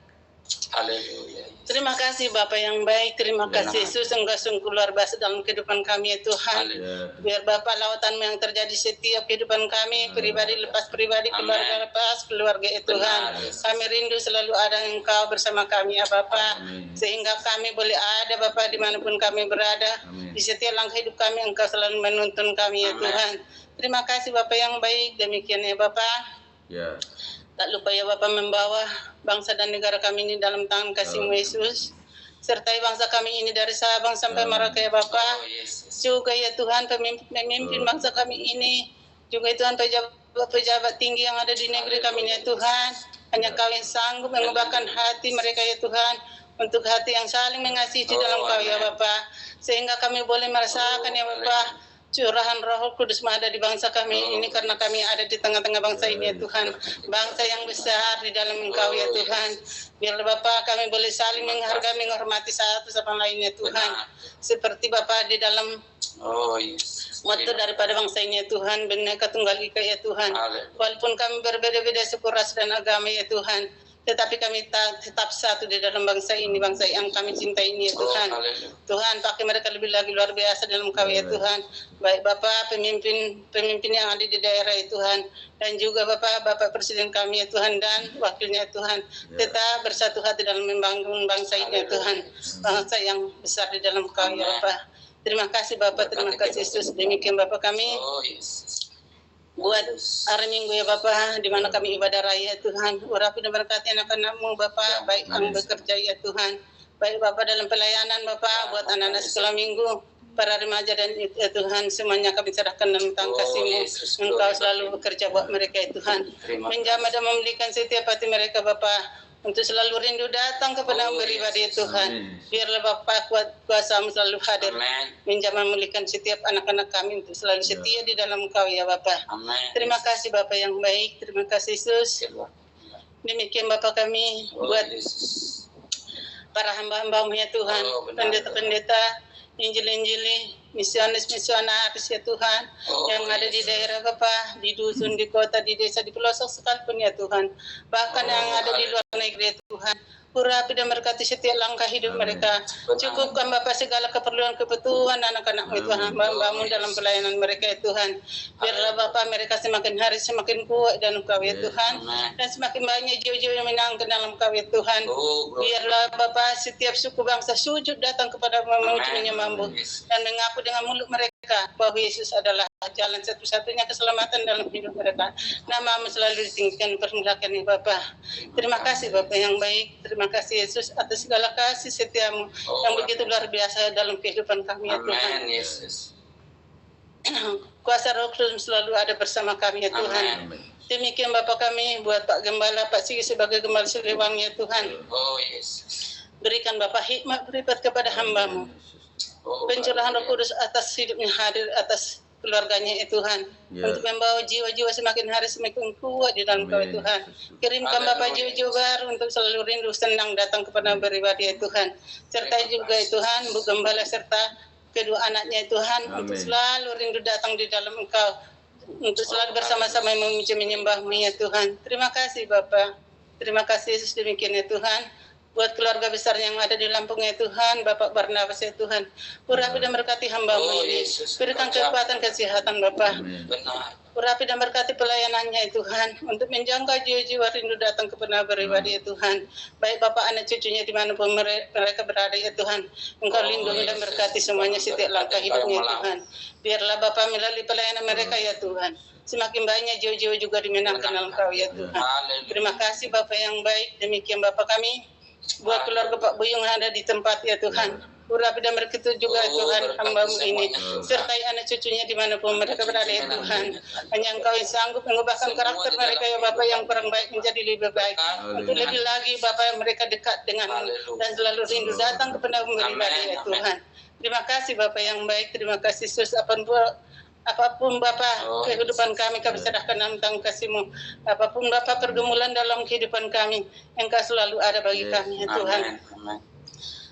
Haleluya. Terima kasih Bapa yang baik, terima kasih Yesus, Engkau sungguh luar biasa dalam kehidupan kami ya Tuhan. Haleluya. Biar Bapa lautan-Mu yang terjadi setiap kehidupan kami, pribadi lepas pribadi, keluarga Amen. lepas keluarga ya Tuhan. Benar, Yesus. Kami rindu selalu ada Engkau bersama kami ya Bapa, Amin. sehingga kami boleh ada Bapa dimanapun kami berada. Amin. Di setiap langkah hidup kami Engkau selalu menuntun kami ya Amen. Tuhan. Terima kasih Bapa yang baik, demikian ya Bapa. Ya. Tak lupa ya Bapa membawa bangsa dan negara kami ini dalam tangan kasih-Mu Yesus. Sertai bangsa kami ini dari Sabang sampai Merauke ya Bapa. Oh, Yesus. Juga ya Tuhan pemimpin bangsa kami ini. Juga ya Tuhan pejabat tinggi yang ada di negeri kami ini ya Tuhan. Hanya Kau yang sanggup mengubahkan hati mereka ya Tuhan. Untuk hati yang saling mengasihi di dalam Kau ya amen. Bapa. Sehingga kami boleh merasakan ya Bapa. Curahan Roh Kudus ada di bangsa kami ini karena kami ada di tengah-tengah bangsa ini ya Tuhan. Bangsa yang besar di dalam Engkau ya Tuhan. Biarlah Bapa kami boleh saling menghargai, menghormati satu sama lain ya Tuhan. Benar. Seperti Bapa di dalam Oh, Yesus. moto daripada bangsa ini ya Tuhan, Bhinneka Tunggal Ika ya Tuhan. Haleluya. Walaupun kami berbeda-beda suku, ras dan agama ya Tuhan, tetapi kami tetap satu di dalam bangsa ini, bangsa yang kami cintai ini ya Oh, Tuhan. haleluya. Tuhan pakai mereka lebih lagi luar biasa dalam Kau ya Tuhan. Baik Bapak pemimpin yang ada di daerah ya Tuhan, dan juga Bapak Presiden kami ya Tuhan dan wakilnya ya Tuhan, tetap bersatu hati dalam membangun bangsa ini ya Tuhan, bangsa yang besar di dalam Kau ya Bapak. Terima kasih Bapak, terima kasih Yesus. Demikian Bapak kami Oh, Yesus. buat hari Minggu ya Bapak, di mana kami ibadah raya Tuhan. Urapi dan berkati anak-anak-Mu Bapak, baik yang bekerja ya Tuhan, baik Bapak dalam pelayanan Bapak, buat anak-anak sekolah minggu, para remaja dan ya Tuhan, semuanya kami serahkan dalam tangan kasih-Mu. Yesus, Engkau glory. selalu bekerja buat mereka ya Tuhan, Terima menjamah dan memulihkan setiap hati mereka Bapak, untuk selalu rindu datang kepada beribadah ya Tuhan. Amin. Biarlah Bapak kuasa-Mu selalu hadir, Amin. menjamah memulihkan setiap anak-anak kami untuk selalu setia di dalam Kau ya Bapak. Amin. Terima kasih Bapak yang baik, terima kasih Yesus. Demikian Bapak kami Oh, buat Yesus. para hamba-hamba-Mu ya Tuhan, Oh, benar. pendeta-pendeta, injil-injili, misionaris ya Tuhan, Oh, yang ada di Yesus. daerah Bapak, di dusun, di kota, di desa, di pelosok sekalipun ya Tuhan, bahkan yang ada di luar negeri ya Tuhan. Urapi dan berkati setiap langkah hidup mereka. Cukupkan Bapak segala keperluan anak-anak-Mu ya Tuhan, hamba-Mu dalam pelayanan mereka ya Tuhan. Biarlah Bapak mereka semakin hari semakin kuat dan Engkau ya Tuhan, dan semakin banyak jiwa-jiwa yang menangkan dalam Engkau ya Tuhan. Oh, glory. Biarlah Bapak setiap suku bangsa sujud datang kepada memuji menyembah-Mu dan mengaku dengan mulut mereka bahwa Yesus adalah jalan satu-satunya keselamatan dalam hidup mereka. Nama-Mu selalu ditinggikan, permuliakan ya Bapak. Terima kasih Bapak yang baik. Terima kasih Yesus atas segala kasih setiamu yang begitu luar biasa dalam kehidupan kami ya Tuhan. Amin, Yesus. Kuasa Roh Kudus selalu ada bersama kami ya Tuhan. Amin. Demikian Bapak kami buat Pak Gembala, Pak Sigi sebagai Gembala Siliwangi ya Tuhan. Oh yes. Berikan Bapak hikmat beribat kepada hamba-Mu. Pencurahan Roh Kudus atas hidupnya hadir, atas keluarganya ya Tuhan. Untuk membawa jiwa-jiwa semakin hari semakin kuat di dalam Kau ya Tuhan. Kirimkan Bapak jiwa-jiwa baru untuk selalu rindu senang datang kepada pribadi ya Tuhan. Sertai juga ya Tuhan Bu Gembala serta kedua anaknya ya Tuhan. Untuk selalu rindu datang di dalam Engkau. Untuk selalu bersama-sama memuji menyembah-Mu ya Tuhan. Terima kasih Bapak. Terima kasih Yesus, demikian ya Tuhan. Buat keluarga besar yang ada di Lampung ya Tuhan, Bapak Barnabas ya Tuhan. Urapi dan berkati hamba-Mu ini. Berikan kekuatan kesehatan Bapak. Benar. Urapi dan berkati pelayanannya ya Tuhan, untuk menjangkau jiwa-jiwa rindu datang kepada pribadi ya Tuhan. Baik Bapak anak cucunya dimanapun mereka berada ya Tuhan. Engkau lindungi dan berkati semuanya setiap langkah hidupnya ya Tuhan. Biarlah Bapak melalui pelayanan mereka ya Tuhan, semakin banyak jiwa-jiwa juga dimenangkan dalam Kau ya Tuhan. Terima kasih Bapak yang baik. Demikian Bapak kami buat keluarga Pak Buyung yang ada di tempat ya Tuhan. Urapi dan berkati juga Tuhan hamba-Mu ini, sertai anak cucunya dimanapun mereka berada ya Tuhan. Hanya Engkau yang sanggup mengubahkan karakter mereka ya Bapak yang kurang baik menjadi lebih baik. Untuk lebih lagi Bapak mereka dekat dengan dan selalu rindu datang kepada pribadi ya Tuhan. Terima kasih Bapak yang baik. Terima kasih Yesus. Apapun Bapak kehidupan kami serahkan dalam tangan kasih-Mu. Apapun Bapak pergumulan dalam kehidupan kami, Engkau selalu ada bagi kami ya Tuhan.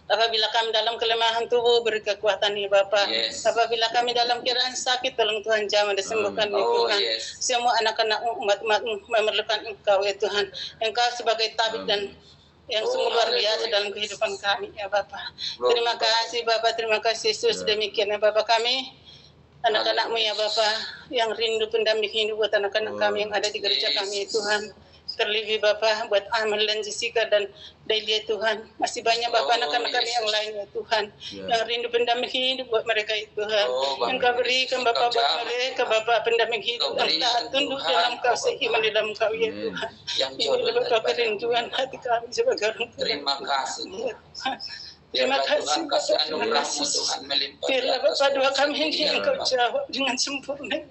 Apabila kami dalam kelemahan tubuh, beri kekuatan ya Bapak. Apabila kami dalam kiraan sakit, tolong Tuhan jamah dan sembuhkan ya Tuhan. Semua anak-anak umat-Mu memerlukan Engkau ya Tuhan. Engkau sebagai tabib dan yang sungguh luar biasa dalam kehidupan kami ya Bapak. Terima kasih Bapak, terima kasih Yesus. Demikian ya Bapak kami, anak-anak-Mu ya Bapak, yang rindu pendamping hidup buat anak-anak kami yang ada di gereja kami ya Tuhan. Terlebih Bapak buat Amel dan Jessica dan Delia Tuhan. Masih banyak Bapak anak-anak kami yang lain ya Tuhan, yang rindu pendamping hidup buat mereka ya Tuhan. Engkau berikan Bapak buat mereka Bapak pendamping hidup yang taat tunduk dalam Kau, seiman di dalam Kau ya Tuhan. Ini Bapak kerinduan hati kami sebagai orang tua. Terima kasih. Terima kasih Bapak. Biarlah Bapak doa kami ini Engkau jawab dengan sempurna.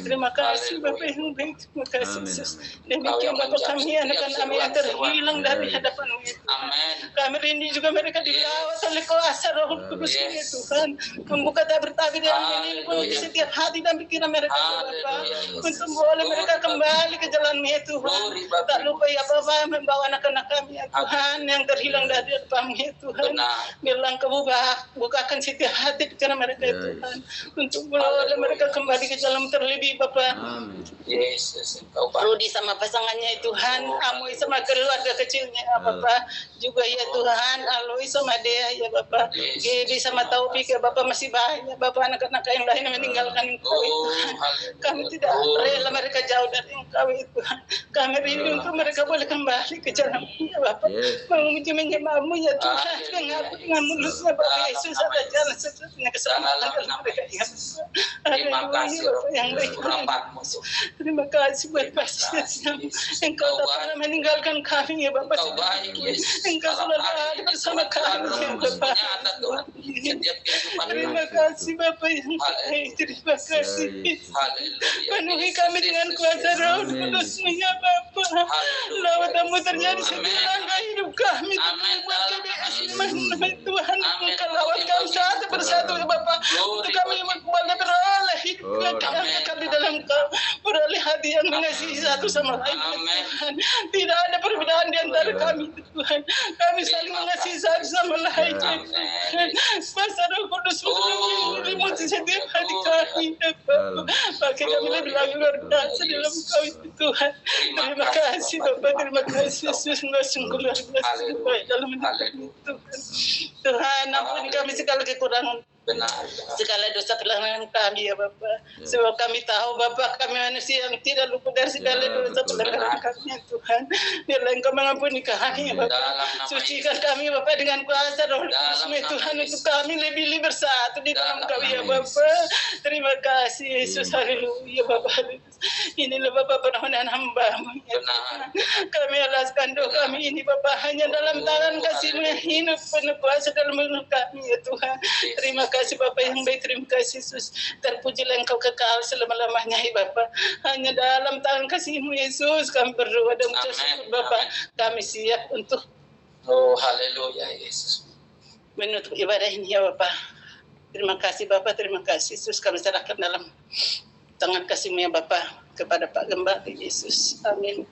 Terima kasih Bapak yang baik. Terima kasih Yesus. Demikian Bapak kami, anak-anak kami yang terhilang dari hadapan-Mu ya Tuhan. Kami rindu juga mereka dilawat oleh kuasa Roh Kudus ya Tuhan. Membuka tabir-tabir yang menyelimuti setiap hati dan pikiran mereka ya Bapak. Untuk boleh mereka kembali ke jalan-Mu ya Tuhan. Tak lupa ya Bapak membawa anak-anak kami ya Tuhan yang terhilang dari hadapan-Mu ya Tuhan. Biarlah Engkau bukakan setiap hati pikiran mereka ya Tuhan, untuk boleh mereka kembali ke jalan terlebih Bapak. Rudi sama pasangannya ya Tuhan, Amoy sama keluarga kecilnya ya Bapak, juga ya Tuhan, Aloy sama Dea ya Bapak, Gaby sama Taufik ya Bapak, masih banyak Bapak anak-anak yang lain yang meninggalkan Engkau ya Tuhan. Kami tidak rela mereka jauh dari Engkau ya Tuhan. Kami rindu untuk mereka boleh kembali ke jalan ya Bapak, memuji menyembah-Mu ya Tuhan. Dengan mulutnya Bapak Yesus ada jalan satu-satunya keselamatan dalam mereka ya Bapak. Terima kasih Bapak yang baik. Terima kasih buat pasien Engkau tak pernah meninggalkan kami ya Bapak. Engkau selalu ada bersama kami ya Bapak. Terima kasih Bapak yang baik. Terima kasih. Penuhi kami dengan kuasa Roh Kudus-Mu ya Bapak. Lawat-Mu terjadi setiap langkah hidup kami. Buat KBS Tuhan, Engkau lawat kami satu persatu ya Bapak, untuk kami boleh beroleh hidup yang kekal di dalam Kau, beroleh hati yang mengasihi satu sama lain Tuhan. Tidak ada perbedaan di antara kami Tuhan, kami saling mengasihi satu sama lain Tuhan. Kuasa Roh Kudus menyelimuti setiap hati kami Bapak, pakai kami lebih lagi luar biasa dalam Kau itu Tuhan. Terima kasih Bapak, terima kasih Yesus, Engkau sungguh luar biasa dalam hidup kami Tuhan. Tuhan, ampuni kami segala kekurangan, segala dosa pelanggaran kami ya Bapak. Sebab kami tahu Bapak, kami manusia yang tidak luput dari segala dosa pelanggaran kami ya Tuhan. Biarlah Engkau mengampuni kami ya Bapak. Sucikan kami Bapak dengan kuasa Roh Kudus-Mu ya Tuhan, untuk kami lebih bersatu di dalam Kau ya Bapak. Terima kasih Yesus, haleluya Bapak. Inilah Bapak permohonan hamba-Mu ya Tuhan. Kami alaskan doa kami ini Bapak hanya dalam tangan kasih-Mu yang hidup penuh kuasa dalam hidup kami ya Tuhan. Terima kasih Bapak yang baik, terima kasih Yesus. Terpujilah Engkau kekal selama-lamanya ya Bapak. Hanya dalam tangan kasih-Mu Yesus kami berdoa dan mengucap syukur Bapak. Kami siap untuk haleluya Yesus. Menutup ibadah ini ya Bapak. Terima kasih Bapak, terima kasih Yesus. Kami serahkan dalam tangan kasih-Mu ya Bapak kepada Pak Gembala Yesus. Amin.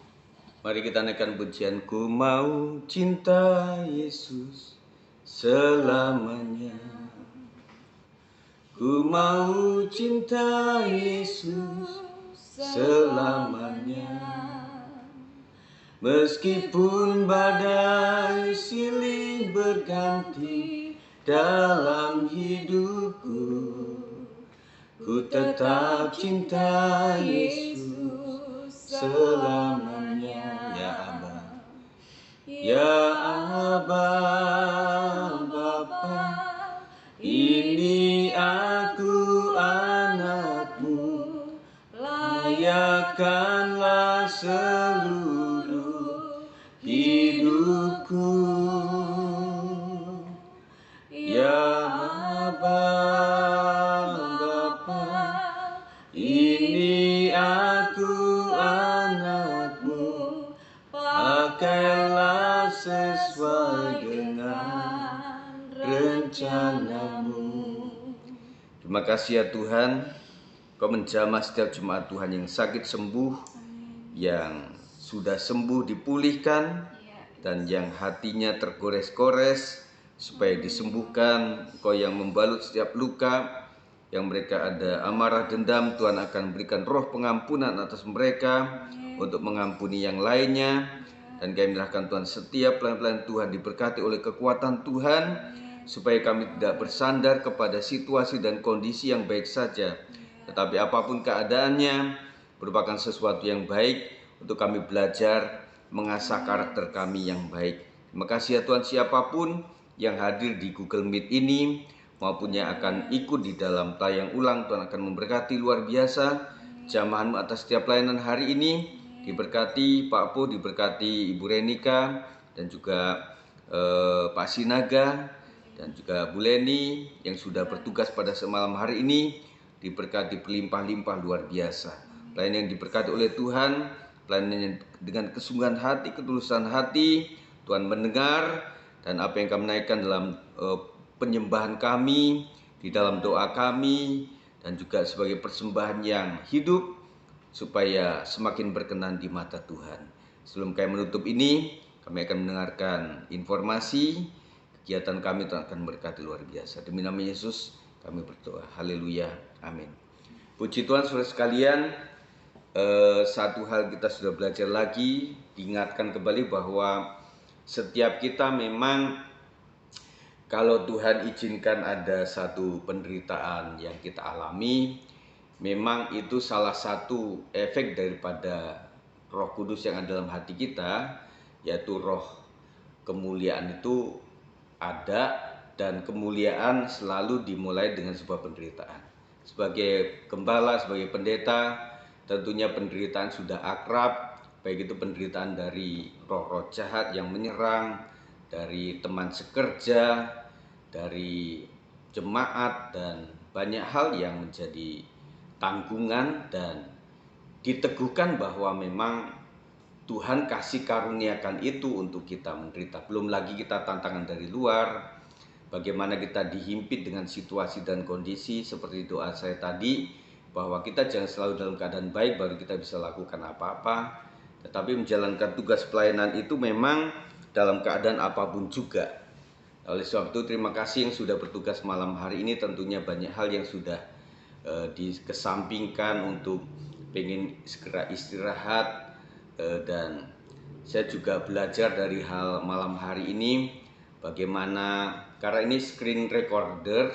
Mari kita naikkan pujian, ku mau cinta Yesus selamanya. Ku mau cinta Yesus selamanya. Meskipun badai silih berganti dalam hidupku, ku tetap cinta Yesus selamanya. Ya Aba, ya Aba, Bapa, ini aku anak-Mu, layakkanlah seluruh hidupku. Ya Aba, Bapa, ini aku anak-Mu, pakailah sesuai dengan rencana-Mu. Terima kasih ya Tuhan, Kau menjamah setiap jemaat Tuhan yang sakit sembuh, yang sudah sembuh dipulihkan, dan yang hatinya tergores-gores supaya disembuhkan. Kau yang membalut setiap luka, yang mereka ada amarah dendam, Tuhan akan berikan roh pengampunan atas mereka untuk mengampuni yang lainnya. Dan kami menyerahkan Tuhan setiap pelayan-pelayan Tuhan diberkati oleh kekuatan Tuhan, supaya kami tidak bersandar kepada situasi dan kondisi yang baik saja, tetapi apapun keadaannya merupakan sesuatu yang baik untuk kami belajar mengasah karakter kami yang baik. Terima kasih ya Tuhan, siapapun yang hadir di Google Meet ini maupun yang akan ikut di dalam tayang ulang, Tuhan akan memberkati luar biasa jamaah-Mu atas setiap pelayanan hari ini. Diberkati Pak Po, diberkati Ibu Renika, dan juga Pak Sinaga, dan juga Bu Leni yang sudah bertugas pada semalam hari ini. Diberkati berlimpah-limpah luar biasa. Pelayanan yang diberkati oleh Tuhan, pelayanan yang dengan kesungguhan hati, ketulusan hati, Tuhan mendengar, dan apa yang kami naikkan dalam penyembahan kami, di dalam doa kami, dan juga sebagai persembahan yang hidup, supaya semakin berkenan di mata Tuhan. Sebelum kami menutup ini, kami akan mendengarkan informasi kegiatan kami. Tuhan akan berkati luar biasa. Demi nama Yesus kami berdoa. Haleluya. Amin. Puji Tuhan saudara sekalian. Satu hal kita sudah belajar lagi, diingatkan kembali bahwa setiap kita memang, kalau Tuhan izinkan ada satu penderitaan yang kita alami, memang itu salah satu efek daripada Roh Kudus yang ada dalam hati kita, yaitu roh kemuliaan itu ada, dan kemuliaan selalu dimulai dengan sebuah penderitaan. Sebagai gembala, sebagai pendeta, tentunya penderitaan sudah akrab, baik itu penderitaan dari roh-roh jahat yang menyerang, dari teman sekerja, dari jemaat, dan banyak hal yang menjadi tanggungan, dan diteguhkan bahwa memang Tuhan kasih karuniakan itu untuk kita menderita. Belum lagi kita tantangan dari luar, bagaimana kita dihimpit dengan situasi dan kondisi seperti doa saya tadi, bahwa kita jangan selalu dalam keadaan baik baru kita bisa lakukan apa-apa, tetapi menjalankan tugas pelayanan itu memang dalam keadaan apapun juga. Oleh sebab itu terima kasih yang sudah bertugas malam hari ini. Tentunya banyak hal yang sudah dikesampingkan untuk pengen segera istirahat, dan saya juga belajar dari hal malam hari ini bagaimana, karena ini screen recorder,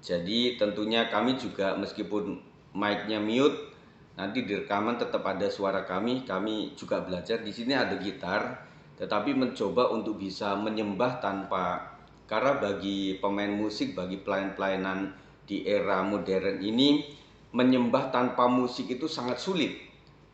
jadi tentunya kami juga meskipun mic-nya mute, nanti di rekaman tetap ada suara kami. Kami juga belajar, di sini ada gitar, tetapi mencoba untuk bisa menyembah tanpa, karena bagi pemain musik, bagi pelayan-pelayanan di era modern ini, menyembah tanpa musik itu sangat sulit.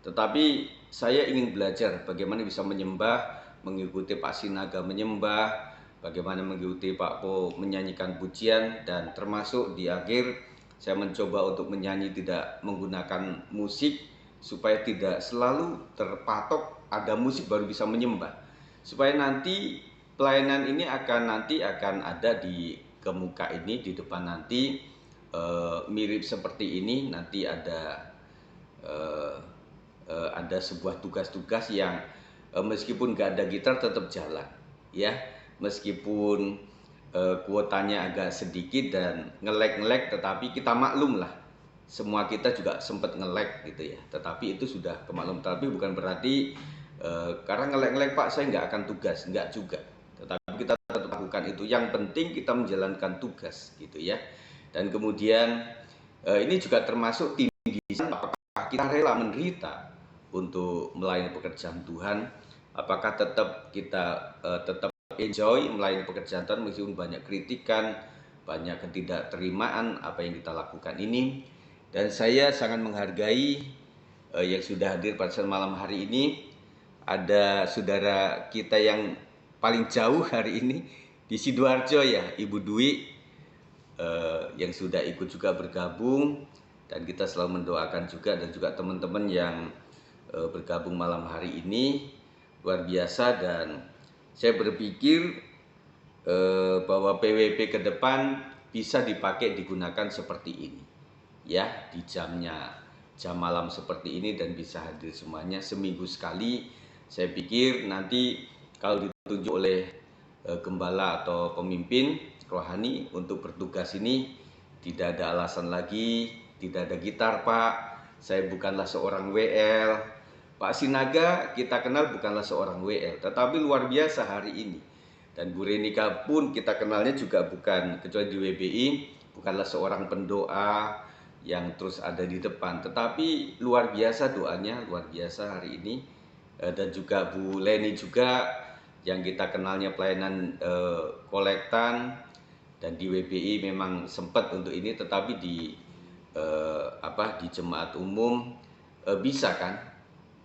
Tetapi saya ingin belajar bagaimana bisa menyembah, mengikuti Pak Sinaga menyembah, bagaimana mengikuti Pak Po menyanyikan pujian, dan termasuk di akhir saya mencoba untuk menyanyi tidak menggunakan musik supaya tidak selalu terpatok ada musik baru bisa menyembah. Supaya nanti pelayanan ini akan ada di kemuka ini, di depan nanti mirip seperti ini. Nanti ada sebuah tugas-tugas yang meskipun gak ada gitar tetap jalan, ya. Meskipun kuotanya agak sedikit dan nge-lag, tetapi kita maklum lah. Semua kita juga sempat nge-lag gitu ya. Tetapi itu sudah kemaklum. Tapi bukan berarti karena nge-lag Pak saya nggak akan tugas, nggak juga. Tetapi kita tetap lakukan itu. Yang penting kita menjalankan tugas gitu ya. Dan kemudian ini juga termasuk tinggi, apakah kita rela menderita untuk melayani pekerjaan Tuhan, apakah kita tetap enjoy melayani pekerjaan Tuhan meskipun banyak kritikan, banyak ketidakterimaan apa yang kita lakukan ini. Dan saya sangat menghargai yang sudah hadir pada malam hari ini. Ada saudara kita yang paling jauh hari ini di Sidoarjo ya, Ibu Dwi, yang sudah ikut juga bergabung, dan kita selalu mendoakan juga, dan juga teman-teman yang bergabung malam hari ini luar biasa. Dan saya berpikir bahwa PWP ke depan bisa dipakai, digunakan seperti ini ya, di jam malam seperti ini, dan bisa hadir semuanya seminggu sekali. Saya pikir nanti kalau ditunjuk oleh gembala atau pemimpin rohani untuk bertugas ini, tidak ada alasan lagi, tidak ada gitar Pak, saya bukanlah seorang WL. Pak Sinaga kita kenal bukanlah seorang WL, tetapi luar biasa hari ini. Dan Bu Renika pun kita kenalnya juga bukan, kecuali di WBI, bukanlah seorang pendoa yang terus ada di depan, tetapi luar biasa doanya, luar biasa hari ini. Dan juga Bu Leni juga yang kita kenalnya pelayanan kolektan, dan di WBI memang sempat untuk ini, tetapi di jemaat umum bisa kan.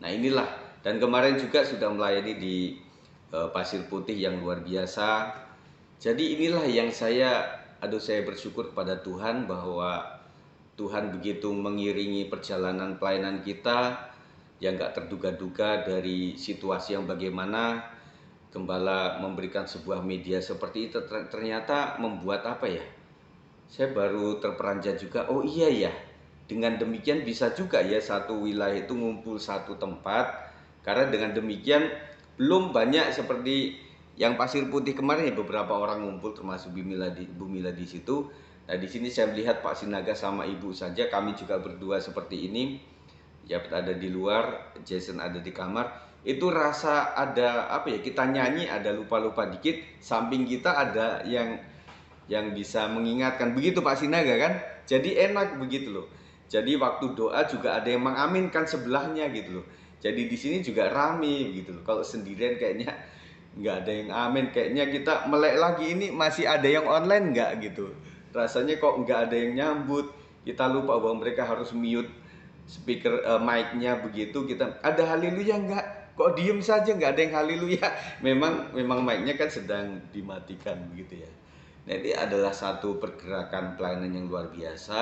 Nah inilah, dan kemarin juga sudah melayani di Pasir Putih yang luar biasa. Jadi inilah yang saya bersyukur kepada Tuhan bahwa Tuhan begitu mengiringi perjalanan pelayanan kita yang gak terduga-duga. Dari situasi yang bagaimana, gembala memberikan sebuah media seperti itu, ternyata membuat apa ya, saya baru terperanjat juga, oh iya ya, dengan demikian bisa juga ya satu wilayah itu ngumpul satu tempat. Karena dengan demikian belum banyak seperti yang Pasir Putih kemarin ya, beberapa orang ngumpul termasuk Bu Mila di situ. Nah di sini saya melihat Pak Sinaga sama Ibu saja, kami juga berdua seperti ini. Ya ada di luar, Jason ada di kamar. Itu rasa ada apa ya, kita nyanyi ada lupa-lupa dikit, samping kita ada yang bisa mengingatkan, begitu Pak Sinaga kan. Jadi enak begitu loh. Jadi waktu doa juga ada yang mengaminkan sebelahnya gitu loh. Jadi di sini juga rame gitu loh. Kalau sendirian kayaknya nggak ada yang amin. Kayaknya kita melek lagi ini masih ada yang online nggak gitu. Rasanya kok nggak ada yang nyambut. Kita lupa bahwa mereka harus mute speaker mic-nya begitu. Kita ada haleluya nggak? Kok diem saja nggak ada yang haleluya? Memang mic-nya kan sedang dimatikan begitu ya. Nah ini adalah satu pergerakan pelayanan yang luar biasa.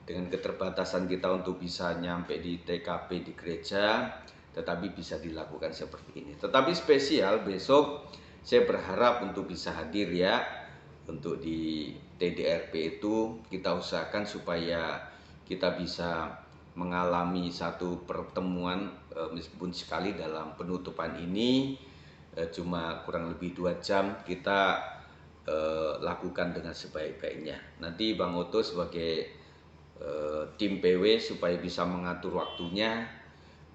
Dengan keterbatasan kita untuk bisa nyampe di TKP di gereja, tetapi bisa dilakukan seperti ini. Tetapi spesial besok saya berharap untuk bisa hadir ya. Untuk di TDRP itu kita usahakan supaya kita bisa mengalami satu pertemuan meskipun sekali dalam penutupan ini, cuma kurang lebih 2 jam kita lakukan dengan sebaik-baiknya. Nanti Bang Oto sebagai tim PW supaya bisa mengatur waktunya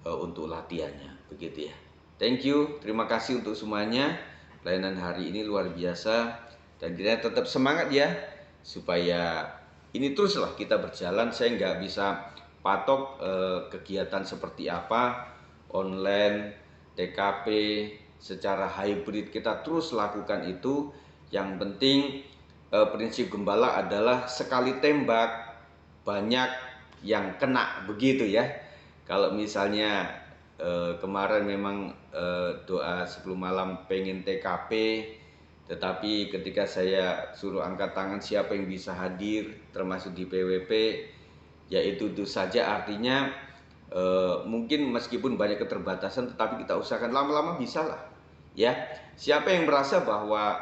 untuk latihannya, begitu ya. Thank you, terima kasih untuk semuanya. Pelayanan hari ini luar biasa, dan kita tetap semangat ya, supaya ini teruslah kita berjalan. Saya nggak bisa patok kegiatan seperti apa, online, TKP, secara hybrid kita terus lakukan itu. Yang penting prinsip gembala adalah sekali tembak banyak yang kena, begitu ya. Kalau misalnya kemarin memang doa 10 malam pengen TKP, tetapi ketika saya suruh angkat tangan siapa yang bisa hadir termasuk di PWP, ya itu saja. Artinya mungkin meskipun banyak keterbatasan tetapi kita usahakan lama-lama bisa lah ya. Siapa yang merasa bahwa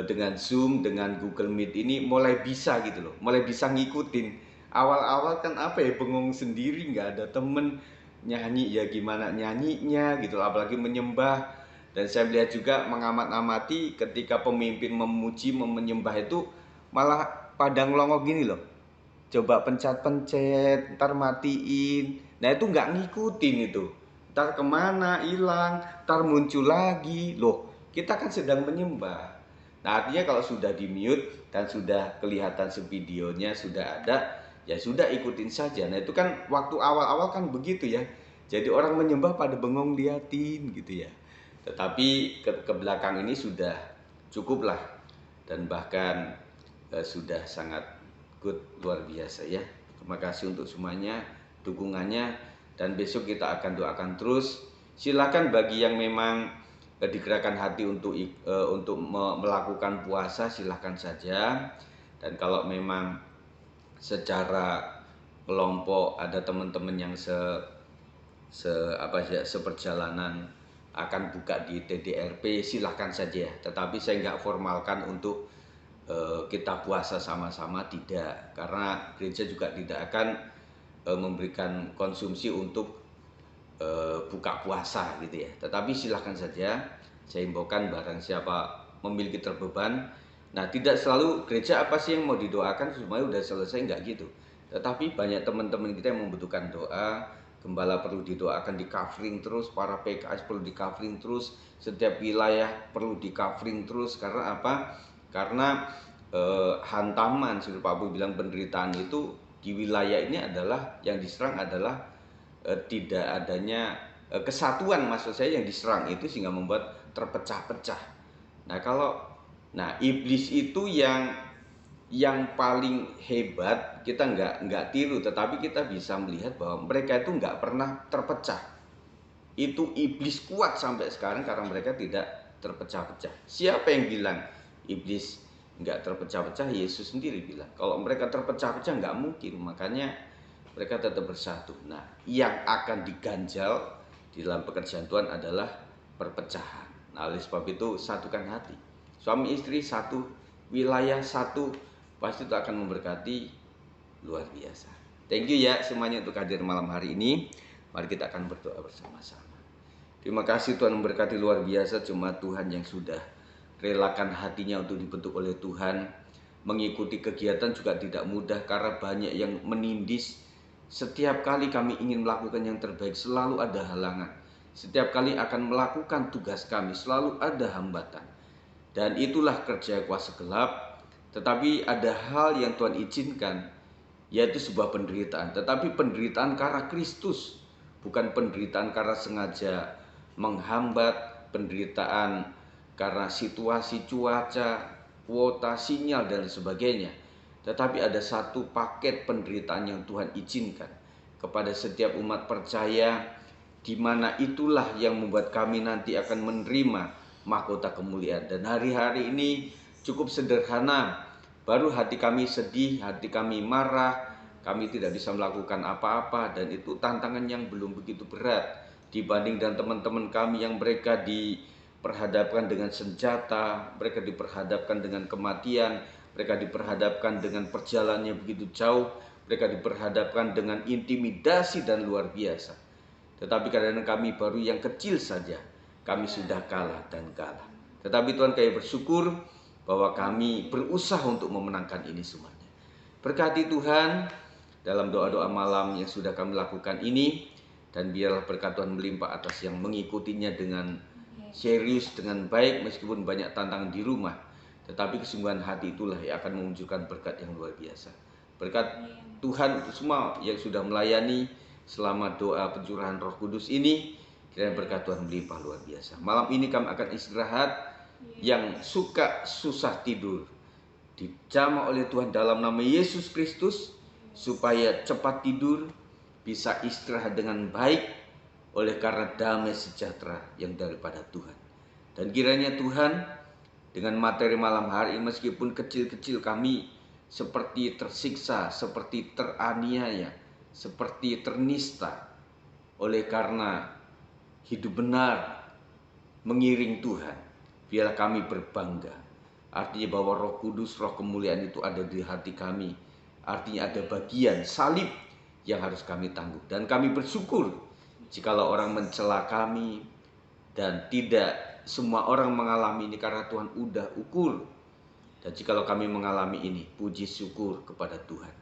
dengan Zoom, dengan Google Meet ini mulai bisa gitu loh, mulai bisa ngikutin. Awal-awal kan apa ya, bengong sendiri, nggak ada temen, nyanyi ya gimana nyanyinya gitu, apalagi menyembah. Dan saya melihat juga mengamati ketika pemimpin memuji, menyembah itu malah pada ngelongok gini loh, coba pencet-pencet, ntar matiin. Nah itu nggak ngikutin itu, ntar kemana hilang, ntar muncul lagi loh. Kita kan sedang menyembah. Nah artinya kalau sudah di mute dan sudah kelihatan videonya sudah ada, ya sudah ikutin saja. Nah itu kan waktu awal-awal kan begitu ya. Jadi orang menyembah pada bengong liatin gitu ya. Tetapi ke belakang ini sudah cukup lah. Dan bahkan sudah sangat good, luar biasa ya. Terima kasih untuk semuanya, dukungannya. Dan besok kita akan doakan terus. Silakan bagi yang memang digerakkan hati untuk melakukan puasa, silahkan saja. Dan kalau memang secara kelompok ada teman-teman yang seperjalanan akan buka di TDRP, silahkan saja. Tetapi saya nggak formalkan untuk kita puasa sama-sama, tidak. Karena gereja juga tidak akan memberikan konsumsi untuk buka puasa gitu ya. Tetapi silahkan saja, saya himbaukan barang siapa memiliki terbeban. Nah tidak selalu gereja apa sih yang mau didoakan semuanya udah selesai, nggak gitu. Tetapi banyak teman-teman kita yang membutuhkan doa. Gembala perlu didoakan, di covering terus, para PKS perlu di covering terus, setiap wilayah perlu di covering terus. Karena apa? Karena hantaman, sudah Pak Bu bilang, penderitaan itu di wilayah ini adalah yang diserang adalah tidak adanya kesatuan, maksud saya yang diserang itu, sehingga membuat terpecah-pecah. Nah iblis itu yang paling hebat, kita nggak tiru, tetapi kita bisa melihat bahwa mereka itu nggak pernah terpecah. Itu iblis kuat sampai sekarang karena mereka tidak terpecah-pecah. Siapa yang bilang iblis nggak terpecah-pecah? Yesus sendiri bilang kalau mereka terpecah-pecah nggak mungkin, makanya mereka tetap bersatu. Nah, yang akan diganjal di dalam pekerjaan Tuhan adalah perpecahan. Nah, oleh sebab itu satukan hati. Suami istri satu, wilayah satu, pasti itu akan memberkati luar biasa. Thank you ya semuanya untuk hadir malam hari ini. Mari kita akan berdoa bersama-sama. Terima kasih Tuhan memberkati luar biasa. Cuma Tuhan yang sudah relakan hatinya untuk dibentuk oleh Tuhan. Mengikuti kegiatan juga tidak mudah karena banyak yang menindis. Setiap kali kami ingin melakukan yang terbaik selalu ada halangan. Setiap kali akan melakukan tugas kami selalu ada hambatan. Dan itulah kerja kuasa gelap. Tetapi ada hal yang Tuhan izinkan, yaitu sebuah penderitaan. Tetapi penderitaan karena Kristus, bukan penderitaan karena sengaja menghambat, penderitaan karena situasi cuaca, kuota, sinyal dan sebagainya. Tetapi ada satu paket penderitaan yang Tuhan izinkan kepada setiap umat percaya, di mana itulah yang membuat kami nanti akan menerima mahkota kemuliaan. Dan hari-hari ini cukup sederhana. Baru hati kami sedih, hati kami marah, kami tidak bisa melakukan apa-apa. Dan itu tantangan yang belum begitu berat dibanding dengan teman-teman kami yang mereka diperhadapkan dengan senjata, mereka diperhadapkan dengan kematian, mereka diperhadapkan dengan perjalanannya begitu jauh, mereka diperhadapkan dengan intimidasi dan luar biasa. Tetapi kadang-kadang kami baru yang kecil saja, kami sudah kalah dan kalah. Tetapi Tuhan, kami bersyukur bahwa kami berusaha untuk memenangkan ini semuanya. Berkati Tuhan dalam doa-doa malam yang sudah kami lakukan ini, dan biarlah berkat Tuhan melimpah atas yang mengikutinya dengan serius, dengan baik, meskipun banyak tantangan di rumah. Tetapi kesungguhan hati itulah yang akan memunculkan berkat yang luar biasa. Berkat Tuhan untuk semua yang sudah melayani selama doa pencurahan Roh Kudus ini, kiranya berkat Tuhan melimpah luar biasa. Malam ini kami akan istirahat. Yang suka susah tidur, dijamah oleh Tuhan dalam nama Yesus Kristus, supaya cepat tidur, bisa istirahat dengan baik oleh karena damai sejahtera yang daripada Tuhan. Dan kiranya Tuhan, dengan materi malam hari ini, meskipun kecil-kecil kami seperti tersiksa, seperti teraniaya, seperti ternista oleh karena hidup benar mengiring Tuhan, biarlah kami berbangga. Artinya bahwa Roh Kudus, Roh kemuliaan itu ada di hati kami. Artinya ada bagian salib yang harus kami tangguh. Dan kami bersyukur jikalau orang mencela kami, dan tidak semua orang mengalami ini karena Tuhan udah ukur. Dan jikalau kami mengalami ini, puji syukur kepada Tuhan.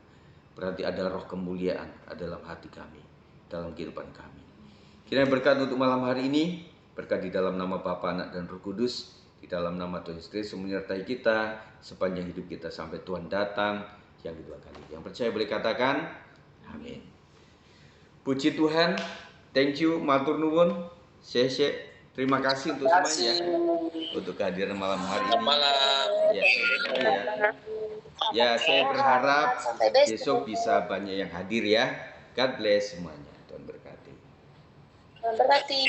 Berarti ada roh kemuliaan dalam hati kami, dalam kehidupan kami. Kiranya berkat untuk malam hari ini, berkat di dalam nama Bapa, Anak, dan Roh Kudus, di dalam nama Tuhan Yesus Kristus menyertai kita sepanjang hidup kita sampai Tuhan datang yang kedua kali. Yang percaya boleh katakan amin. Puji Tuhan. Thank you, matur nuwun. Sese. Terima kasih untuk semuanya untuk kehadiran malam hari ini. Ya, saya berharap besok bisa banyak yang hadir ya. God bless semuanya. Tuhan berkati. Tuhan berkati.